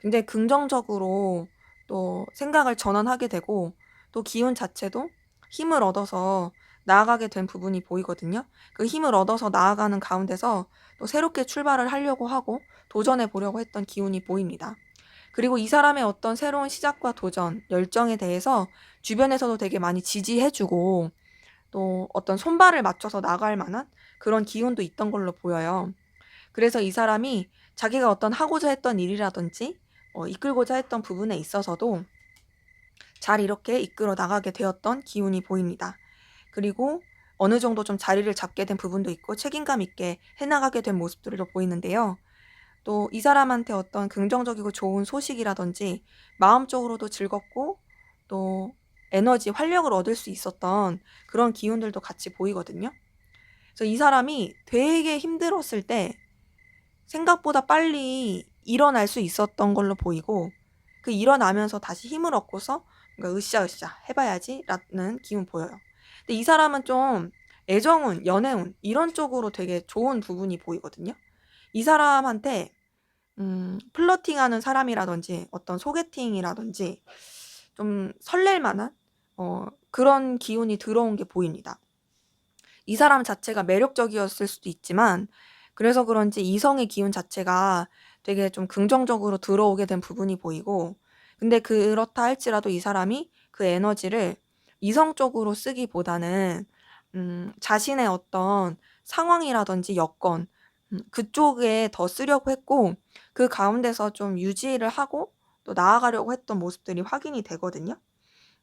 굉장히 긍정적으로 또 생각을 전환하게 되고 또 기운 자체도 힘을 얻어서 나아가게 된 부분이 보이거든요. 그 힘을 얻어서 나아가는 가운데서 또 새롭게 출발을 하려고 하고 도전해 보려고 했던 기운이 보입니다. 그리고 이 사람의 어떤 새로운 시작과 도전, 열정에 대해서 주변에서도 되게 많이 지지해주고 또 어떤 손발을 맞춰서 나갈 만한 그런 기운도 있던 걸로 보여요. 그래서 이 사람이 자기가 어떤 하고자 했던 일이라든지 이끌고자 했던 부분에 있어서도 잘 이렇게 이끌어 나가게 되었던 기운이 보입니다. 그리고 어느 정도 좀 자리를 잡게 된 부분도 있고 책임감 있게 해나가게 된 모습들도 보이는데요. 또 이 사람한테 어떤 긍정적이고 좋은 소식이라든지 마음적으로도 즐겁고 또 에너지, 활력을 얻을 수 있었던 그런 기운들도 같이 보이거든요. 그래서 이 사람이 되게 힘들었을 때 생각보다 빨리 일어날 수 있었던 걸로 보이고 그 일어나면서 다시 힘을 얻고서 뭔가 으쌰으쌰 해봐야지 라는 기분 보여요. 근데 이 사람은 좀 애정운, 연애운 이런 쪽으로 되게 좋은 부분이 보이거든요. 이 사람한테 플러팅하는 사람이라든지 어떤 소개팅이라든지 좀 설렐 만한 그런 기운이 들어온 게 보입니다. 이 사람 자체가 매력적이었을 수도 있지만 그래서 그런지 이성의 기운 자체가 되게 좀 긍정적으로 들어오게 된 부분이 보이고 근데 그렇다 할지라도 이 사람이 그 에너지를 이성적으로 쓰기보다는 자신의 어떤 상황이라든지 여건 그쪽에 더 쓰려고 했고 그 가운데서 좀 유지를 하고 또 나아가려고 했던 모습들이 확인이 되거든요.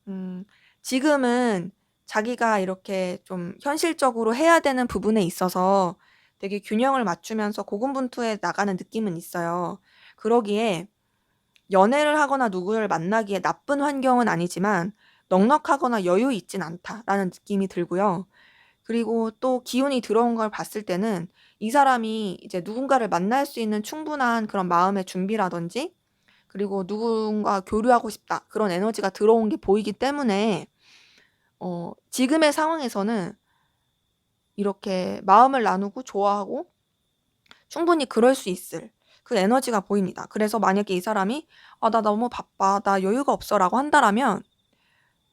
음, 지금은 자기가 이렇게 좀 현실적으로 해야 되는 부분에 있어서 되게 균형을 맞추면서 고군분투해 나가는 느낌은 있어요. 그러기에 연애를 하거나 누구를 만나기에 나쁜 환경은 아니지만 넉넉하거나 여유 있진 않다라는 느낌이 들고요. 그리고 또 기운이 들어온 걸 봤을 때는 이 사람이 이제 누군가를 만날 수 있는 충분한 그런 마음의 준비라든지 그리고 누군가 교류하고 싶다 그런 에너지가 들어온 게 보이기 때문에 지금의 상황에서는 이렇게 마음을 나누고 좋아하고 충분히 그럴 수 있을 그 에너지가 보입니다. 그래서 만약에 이 사람이 나 너무 바빠. 나 여유가 없어라고 한다라면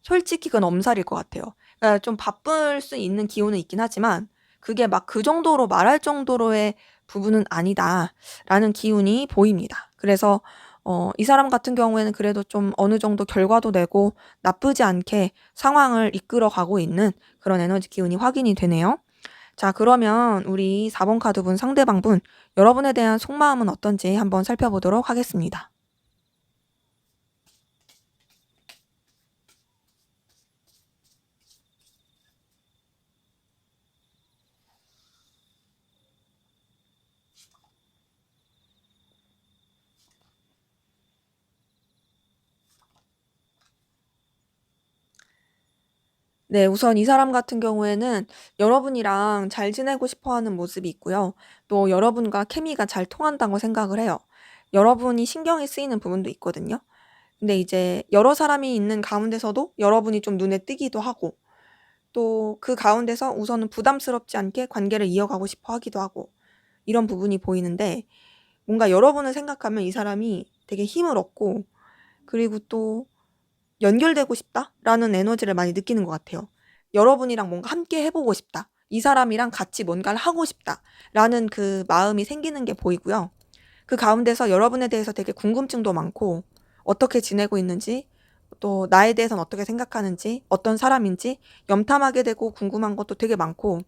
솔직히 그건 엄살일 것 같아요. 그러니까 좀 바쁠 수 있는 기운은 있긴 하지만 그게 막 그 정도로 말할 정도로의 부분은 아니다라는 기운이 보입니다. 그래서 이 사람 같은 경우에는 그래도 좀 어느 정도 결과도 내고 나쁘지 않게 상황을 이끌어 가고 있는 그런 에너지 기운이 확인이 되네요. 자, 그러면 우리 4번 카드분 상대방분 여러분에 대한 속마음은 어떤지 한번 살펴보도록 하겠습니다. 네, 우선 이 사람 같은 경우에는 여러분이랑 잘 지내고 싶어 하는 모습이 있고요. 또 여러분과 케미가 잘 통한다고 생각을 해요. 여러분이 신경이 쓰이는 부분도 있거든요. 근데 이제 여러 사람이 있는 가운데서도 여러분이 좀 눈에 띄기도 하고, 또 그 가운데서 우선은 부담스럽지 않게 관계를 이어가고 싶어 하기도 하고, 이런 부분이 보이는데, 뭔가 여러분을 생각하면 이 사람이 되게 힘을 얻고, 그리고 또 연결되고 싶다라는 에너지를 많이 느끼는 것 같아요. 여러분이랑 뭔가 함께 해보고 싶다. 이 사람이랑 같이 뭔가를 하고 싶다라는 그 마음이 생기는 게 보이고요. 그 가운데서 여러분에 대해서 되게 궁금증도 많고 어떻게 지내고 있는지 또 나에 대해서는 어떻게 생각하는지 어떤 사람인지 염탐하게 되고 궁금한 것도 되게 많고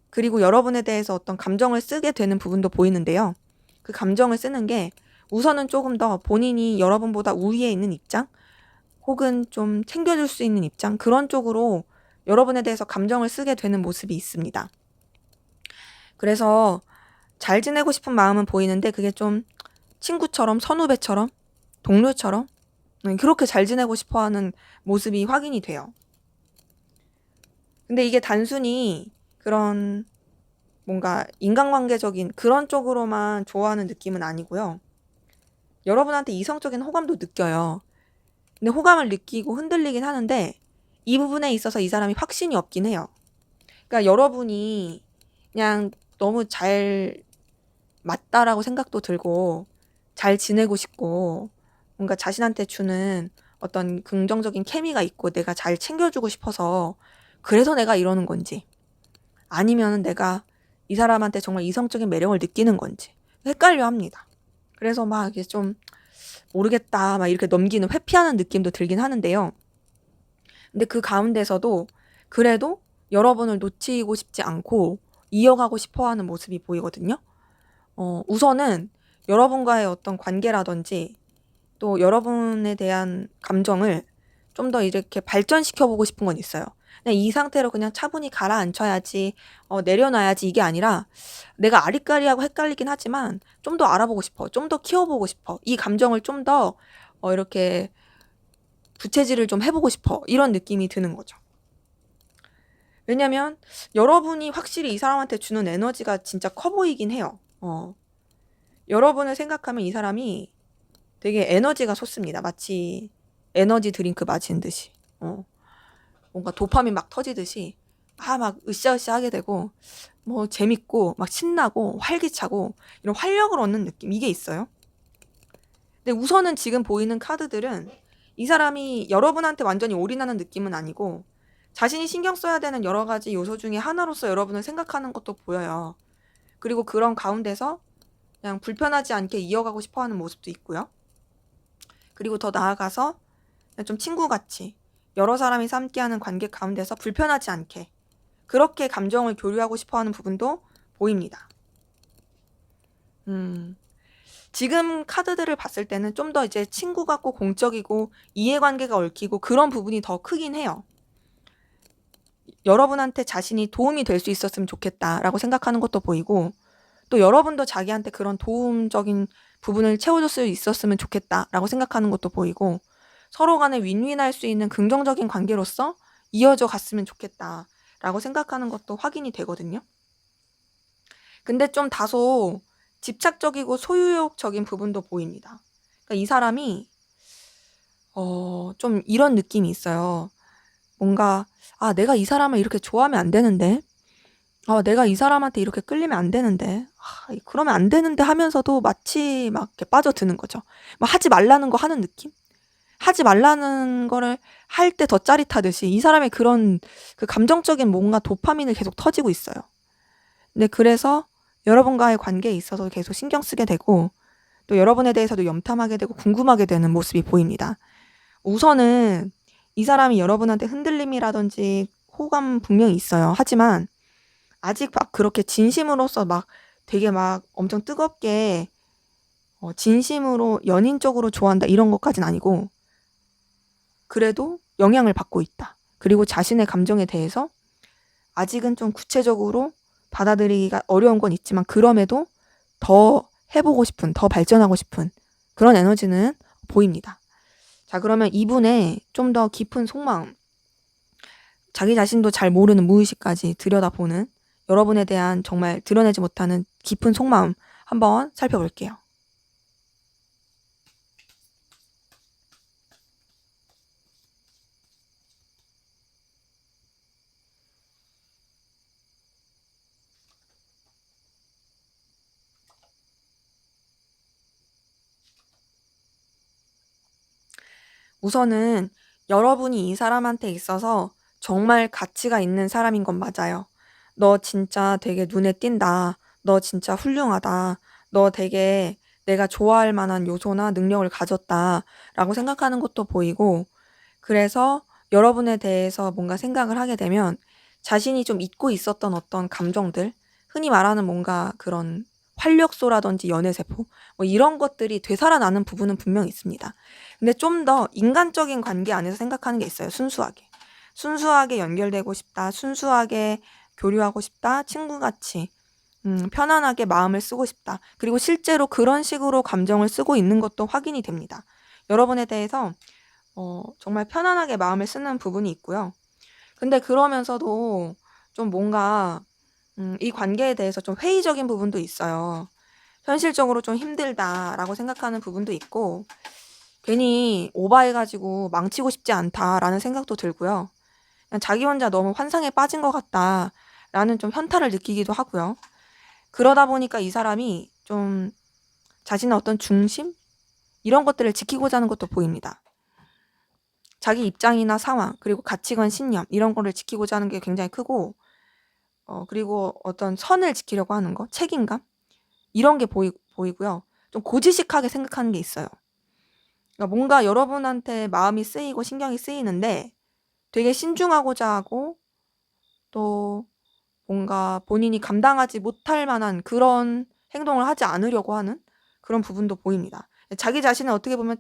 그리고 여러분에 대해서 어떤 감정을 쓰게 되는 부분도 보이는데요. 그 감정을 쓰는 게 우선은 조금 더 본인이 여러분보다 우위에 있는 입장 혹은 좀 챙겨줄 수 있는 입장 그런 쪽으로 여러분에 대해서 감정을 쓰게 되는 모습이 있습니다. 그래서 잘 지내고 싶은 마음은 보이는데 그게 좀 친구처럼 선후배처럼 동료처럼 그렇게 잘 지내고 싶어하는 모습이 확인이 돼요. 근데 이게 단순히 그런 뭔가 인간관계적인 그런 쪽으로만 좋아하는 느낌은 아니고요. 여러분한테 이성적인 호감도 느껴요. 근데 호감을 느끼고 흔들리긴 하는데 이 부분에 있어서 이 사람이 확신이 없긴 해요. 그러니까 여러분이 그냥 너무 잘 맞다라고 생각도 들고 잘 지내고 싶고 뭔가 자신한테 주는 어떤 긍정적인 케미가 있고 내가 잘 챙겨주고 싶어서 그래서 내가 이러는 건지 아니면 내가 이 사람한테 정말 이성적인 매력을 느끼는 건지 헷갈려 합니다. 그래서 막 이게 좀 모르겠다 막 이렇게 넘기는 회피하는 느낌도 들긴 하는데요. 근데 그 가운데서도 그래도 여러분을 놓치고 싶지 않고 이어가고 싶어 하는 모습이 보이거든요. 우선은 여러분과의 어떤 관계라든지 또 여러분에 대한 감정을 좀 더 이렇게 발전시켜 보고 싶은 건 있어요. 그냥 이 상태로 그냥 차분히 가라앉혀야지, 내려놔야지 이게 아니라 내가 아리까리하고 헷갈리긴 하지만 좀 더 알아보고 싶어. 좀 더 키워보고 싶어. 이 감정을 좀 더 이렇게 부채질을 좀 해보고 싶어. 이런 느낌이 드는 거죠. 왜냐면 여러분이 확실히 이 사람한테 주는 에너지가 진짜 커 보이긴 해요. 여러분을 생각하면 이 사람이 되게 에너지가 솟습니다. 마치 에너지 드링크 마시는 듯이. 뭔가 도파민 막 터지듯이 막 으쌰으쌰 하게 되고 뭐 재밌고 막 신나고 활기차고 이런 활력을 얻는 느낌 이게 있어요. 근데 우선은 지금 보이는 카드들은 이 사람이 여러분한테 완전히 올인하는 느낌은 아니고 자신이 신경 써야 되는 여러 가지 요소 중에 하나로서 여러분을 생각하는 것도 보여요. 그리고 그런 가운데서 그냥 불편하지 않게 이어가고 싶어 하는 모습도 있고요. 그리고 더 나아가서 그냥 좀 친구같이 여러 사람이 함께하는 관계 가운데서 불편하지 않게 그렇게 감정을 교류하고 싶어 하는 부분도 보입니다. 지금 카드들을 봤을 때는 좀 더 이제 친구 같고 공적이고 이해관계가 얽히고 그런 부분이 더 크긴 해요. 여러분한테 자신이 도움이 될 수 있었으면 좋겠다라고 생각하는 것도 보이고 또 여러분도 자기한테 그런 도움적인 부분을 채워줄 수 있었으면 좋겠다라고 생각하는 것도 보이고 서로 간에 윈윈할 수 있는 긍정적인 관계로서 이어져 갔으면 좋겠다라고 생각하는 것도 확인이 되거든요. 근데 좀 다소 집착적이고 소유욕적인 부분도 보입니다. 그러니까 이 사람이 좀 이런 느낌이 있어요. 뭔가 내가 이 사람을 이렇게 좋아하면 안 되는데 내가 이 사람한테 이렇게 끌리면 안 되는데 그러면 안 되는데 하면서도 마치 막 이렇게 빠져드는 거죠. 막 하지 말라는 거 하는 느낌? 하지 말라는 거를 할 때 더 짜릿하듯이 이 사람의 그런 그 감정적인 뭔가 도파민을 계속 터지고 있어요. 근데 그래서 여러분과의 관계에 있어서 계속 신경 쓰게 되고 또 여러분에 대해서도 염탐하게 되고 궁금하게 되는 모습이 보입니다. 우선은 이 사람이 여러분한테 흔들림이라든지 호감 분명히 있어요. 하지만 아직 막 그렇게 진심으로서 막 되게 막 엄청 뜨겁게 진심으로 연인적으로 좋아한다 이런 것까진 아니고 그래도 영향을 받고 있다. 그리고 자신의 감정에 대해서 아직은 좀 구체적으로 받아들이기가 어려운 건 있지만 그럼에도 더 해보고 싶은, 더 발전하고 싶은 그런 에너지는 보입니다. 자, 그러면 이분의 좀 더 깊은 속마음, 자기 자신도 잘 모르는 무의식까지 들여다보는 여러분에 대한 정말 드러내지 못하는 깊은 속마음 한번 살펴볼게요. 우선은 여러분이 이 사람한테 있어서 정말 가치가 있는 사람인 건 맞아요. 너 진짜 되게 눈에 띈다. 너 진짜 훌륭하다. 너 되게 내가 좋아할 만한 요소나 능력을 가졌다. 라고 생각하는 것도 보이고, 그래서 여러분에 대해서 뭔가 생각을 하게 되면 자신이 좀 잊고 있었던 어떤 감정들, 흔히 말하는 뭔가 그런 활력소라든지 연애세포, 뭐 이런 것들이 되살아나는 부분은 분명히 있습니다. 근데 좀 더 인간적인 관계 안에서 생각하는 게 있어요. 순수하게. 순수하게 연결되고 싶다. 순수하게 교류하고 싶다. 친구같이. 편안하게 마음을 쓰고 싶다. 그리고 실제로 그런 식으로 감정을 쓰고 있는 것도 확인이 됩니다. 여러분에 대해서 정말 편안하게 마음을 쓰는 부분이 있고요. 근데 그러면서도 좀 뭔가 이 관계에 대해서 좀 회의적인 부분도 있어요. 현실적으로 좀 힘들다라고 생각하는 부분도 있고 괜히 오버해가지고 망치고 싶지 않다라는 생각도 들고요. 그냥 자기 혼자 너무 환상에 빠진 것 같다라는 좀 현타를 느끼기도 하고요. 그러다 보니까 이 사람이 좀 자신의 어떤 중심? 이런 것들을 지키고자 하는 것도 보입니다. 자기 입장이나 상황, 그리고 가치관, 신념 이런 거를 지키고자 하는 게 굉장히 크고 그리고 어떤 선을 지키려고 하는 거, 책임감 이런 게 보이고요. 좀 고지식하게 생각하는 게 있어요. 그러니까 뭔가 여러분한테 마음이 쓰이고 신경이 쓰이는데 되게 신중하고자 하고 또 뭔가 본인이 감당하지 못할 만한 그런 행동을 하지 않으려고 하는 그런 부분도 보입니다. 자기 자신을 어떻게 보면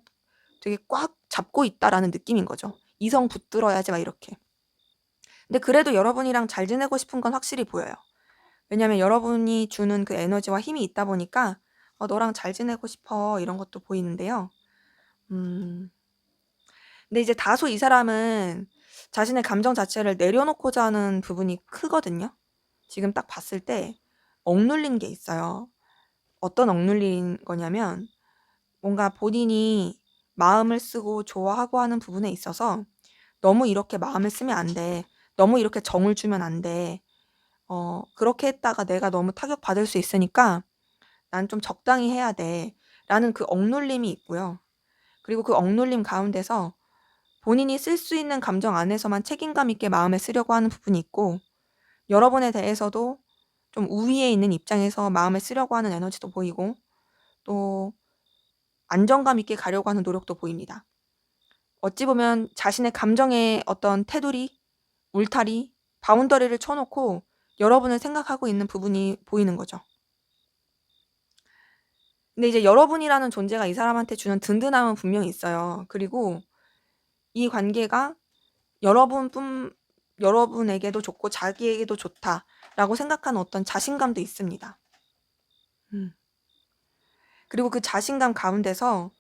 되게 꽉 잡고 있다라는 느낌인 거죠. 이성 붙들어야지 막 이렇게. 근데 그래도 여러분이랑 잘 지내고 싶은 건 확실히 보여요. 왜냐면 여러분이 주는 그 에너지와 힘이 있다 보니까 너랑 잘 지내고 싶어 이런 것도 보이는데요. 음, 근데 이제 다소 이 사람은 자신의 감정 자체를 내려놓고자 하는 부분이 크거든요. 지금 딱 봤을 때 억눌린 게 있어요. 어떤 억눌린 거냐면 뭔가 본인이 마음을 쓰고 좋아하고 하는 부분에 있어서 너무 이렇게 마음을 쓰면 안 돼. 너무 이렇게 정을 주면 안 돼. 그렇게 했다가 내가 너무 타격받을 수 있으니까 난 좀 적당히 해야 돼. 라는 그 억눌림이 있고요. 그리고 그 억눌림 가운데서 본인이 쓸 수 있는 감정 안에서만 책임감 있게 마음에 쓰려고 하는 부분이 있고, 여러분에 대해서도 좀 우위에 있는 입장에서 마음에 쓰려고 하는 에너지도 보이고, 또 안정감 있게 가려고 하는 노력도 보입니다. 어찌 보면 자신의 감정의 어떤 테두리, 울타리, 바운더리를 쳐놓고 여러분을 생각하고 있는 부분이 보이는 거죠. 근데 이제 여러분이라는 존재가 이 사람한테 주는 든든함은 분명히 있어요. 그리고 이 관계가 여러분에게도 좋고 자기에게도 좋다라고 생각하는 어떤 자신감도 있습니다. 그리고 그 자신감 가운데서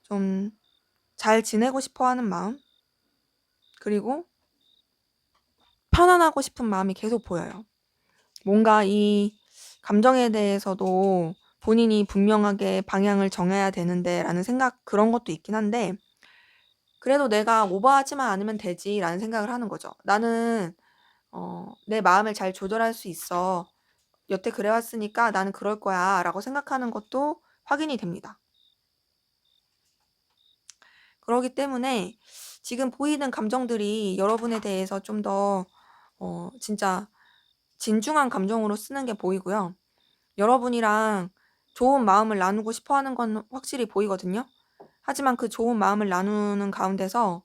좀 잘 지내고 싶어 하는 마음, 그리고 편안하고 싶은 마음이 계속 보여요. 뭔가 이 감정에 대해서도 본인이 분명하게 방향을 정해야 되는데 라는 생각, 그런 것도 있긴 한데, 그래도 내가 오버하지만 않으면 되지 라는 생각을 하는 거죠. 나는 내 마음을 잘 조절할 수 있어. 여태 그래왔으니까 나는 그럴 거야 라고 생각하는 것도 확인이 됩니다. 그렇기 때문에 지금 보이는 감정들이 여러분에 대해서 좀 더 진짜 진중한 감정으로 쓰는 게 보이고요. 여러분이랑 좋은 마음을 나누고 싶어 하는 건 확실히 보이거든요. 하지만 그 좋은 마음을 나누는 가운데서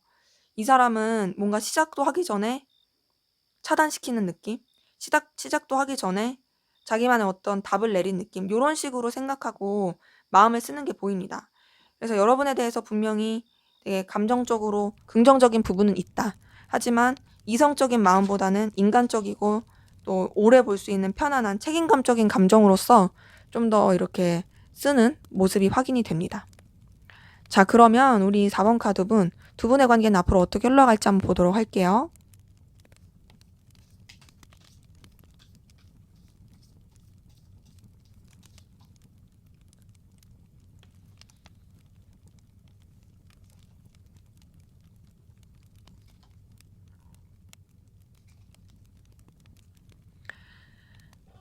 이 사람은 뭔가 시작도 하기 전에 차단시키는 느낌? 시작도 하기 전에 자기만의 어떤 답을 내린 느낌? 이런 식으로 생각하고 마음을 쓰는 게 보입니다. 그래서 여러분에 대해서 분명히 되게 감정적으로 긍정적인 부분은 있다. 하지만 이성적인 마음보다는 인간적이고 또 오래 볼 수 있는 편안한 책임감적인 감정으로서 좀 더 이렇게 쓰는 모습이 확인이 됩니다. 자, 그러면 우리 4번 카드분, 두 분의 관계는 앞으로 어떻게 흘러갈지 한번 보도록 할게요.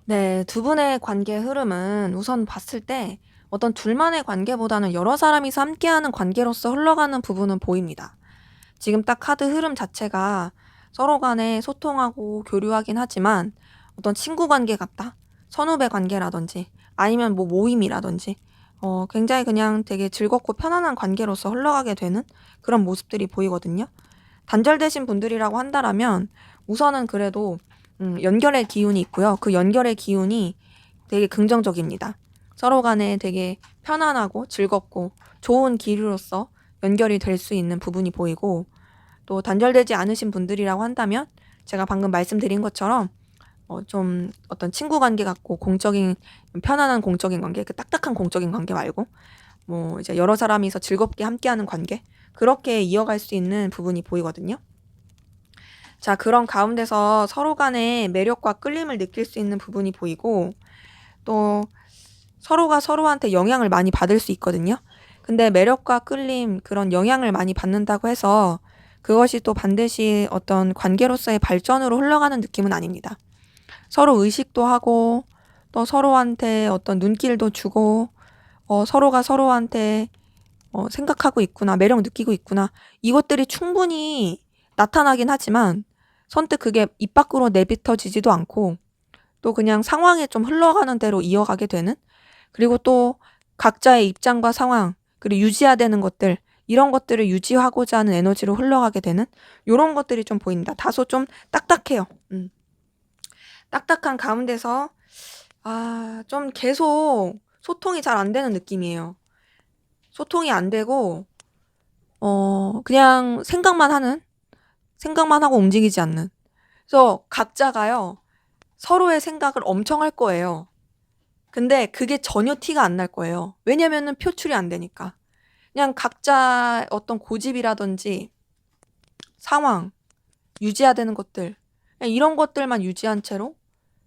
네, 두 분의 관계 흐름은 우선 봤을 때 어떤 둘만의 관계보다는 여러 사람이서 함께하는 관계로서 흘러가는 부분은 보입니다. 지금 딱 카드 흐름 자체가 서로 간에 소통하고 교류하긴 하지만 어떤 친구 관계 같다? 선후배 관계라든지 아니면 뭐 모임이라든지 굉장히 그냥 되게 즐겁고 편안한 관계로서 흘러가게 되는 그런 모습들이 보이거든요. 단절되신 분들이라고 한다라면 우선은 그래도 연결의 기운이 있고요. 그 연결의 기운이 되게 긍정적입니다. 서로 간에 되게 편안하고 즐겁고 좋은 기류로서 연결이 될 수 있는 부분이 보이고, 또 단절되지 않으신 분들이라고 한다면 제가 방금 말씀드린 것처럼 좀 어떤 친구 관계 같고 공적인 편안한 공적인 관계, 그 딱딱한 공적인 관계 말고 뭐 이제 여러 사람이서 즐겁게 함께하는 관계, 그렇게 이어갈 수 있는 부분이 보이거든요. 자, 그런 가운데서 서로 간의 매력과 끌림을 느낄 수 있는 부분이 보이고, 또 서로가 서로한테 영향을 많이 받을 수 있거든요. 근데 매력과 끌림, 그런 영향을 많이 받는다고 해서 그것이 또 반드시 어떤 관계로서의 발전으로 흘러가는 느낌은 아닙니다. 서로 의식도 하고 또 서로한테 어떤 눈길도 주고 서로가 서로한테 생각하고 있구나, 매력 느끼고 있구나, 이것들이 충분히 나타나긴 하지만 선뜻 그게 입 밖으로 내뱉어지지도 않고 또 그냥 상황에 좀 흘러가는 대로 이어가게 되는, 그리고 또 각자의 입장과 상황, 그리고 유지해야 되는 것들, 이런 것들을 유지하고자 하는 에너지로 흘러가게 되는 이런 것들이 좀 보인다. 다소 좀 딱딱해요. 딱딱한 가운데서 좀 계속 소통이 잘 안 되는 느낌이에요. 소통이 안 되고 그냥 생각만 하고 움직이지 않는. 그래서 각자가요, 서로의 생각을 엄청 할 거예요. 근데 그게 전혀 티가 안 날 거예요. 왜냐면은 표출이 안 되니까. 그냥 각자 어떤 고집이라든지 상황, 유지해야 되는 것들, 그냥 이런 것들만 유지한 채로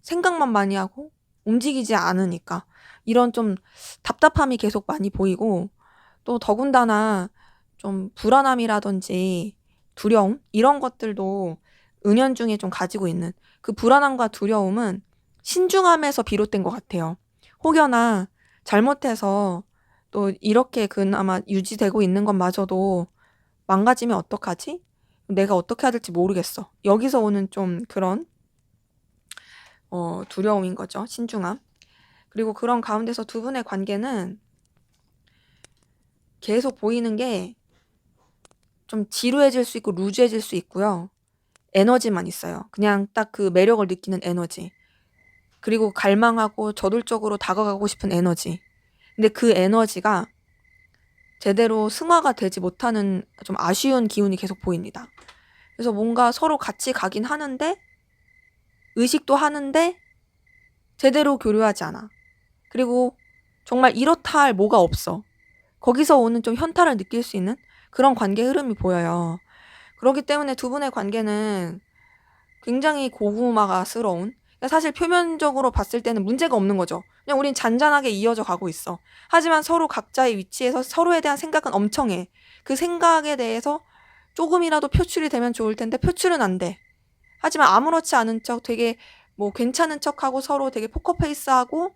생각만 많이 하고 움직이지 않으니까 이런 좀 답답함이 계속 많이 보이고, 또 더군다나 좀 불안함이라든지 두려움 이런 것들도 은연중에 좀 가지고 있는, 그 불안함과 두려움은 신중함에서 비롯된 것 같아요. 혹여나 잘못해서 또 이렇게 그나마 유지되고 있는 것마저도 망가지면 어떡하지? 내가 어떻게 해야 될지 모르겠어. 여기서 오는 좀 그런 두려움인 거죠. 신중함. 그리고 그런 가운데서 두 분의 관계는 계속 보이는 게 좀 지루해질 수 있고 루즈해질 수 있고요. 에너지만 있어요. 그냥 딱 그 매력을 느끼는 에너지. 그리고 갈망하고 저돌적으로 다가가고 싶은 에너지. 근데 그 에너지가 제대로 승화가 되지 못하는 좀 아쉬운 기운이 계속 보입니다. 그래서 뭔가 서로 같이 가긴 하는데, 의식도 하는데 제대로 교류하지 않아. 그리고 정말 이렇다 할 뭐가 없어. 거기서 오는 좀 현타를 느낄 수 있는 그런 관계 흐름이 보여요. 그렇기 때문에 두 분의 관계는 굉장히 고구마가스러운, 그러니까 사실 표면적으로 봤을 때는 문제가 없는 거죠. 그냥 우린 잔잔하게 이어져 가고 있어. 하지만 서로 각자의 위치에서 서로에 대한 생각은 엄청 해. 그 생각에 대해서 조금이라도 표출이 되면 좋을 텐데 표출은 안 돼. 하지만 아무렇지 않은 척 되게 뭐 괜찮은 척하고 서로 되게 포커페이스하고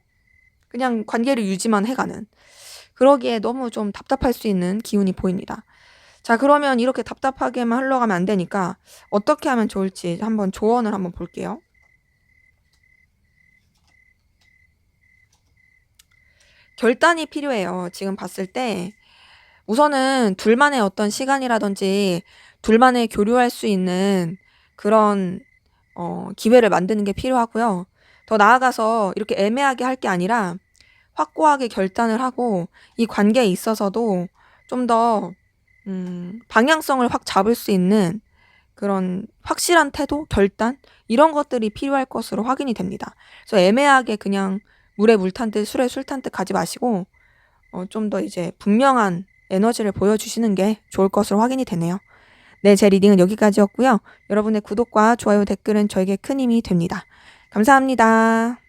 그냥 관계를 유지만 해가는, 그러기에 너무 좀 답답할 수 있는 기운이 보입니다. 자, 그러면 이렇게 답답하게만 흘러가면 안 되니까 어떻게 하면 좋을지 한번 조언을 한번 볼게요. 결단이 필요해요. 지금 봤을 때 우선은 둘만의 어떤 시간이라든지 둘만의 교류할 수 있는 그런 기회를 만드는 게 필요하고요. 더 나아가서 이렇게 애매하게 할 게 아니라 확고하게 결단을 하고 이 관계에 있어서도 좀 더 방향성을 확 잡을 수 있는 그런 확실한 태도, 결단 이런 것들이 필요할 것으로 확인이 됩니다. 그래서 애매하게 그냥 물에 물 탄 듯 술에 술 탄 듯 가지 마시고 좀 더 이제 분명한 에너지를 보여주시는 게 좋을 것으로 확인이 되네요. 네, 제 리딩은 여기까지였고요. 여러분의 구독과 좋아요, 댓글은 저에게 큰 힘이 됩니다. 감사합니다.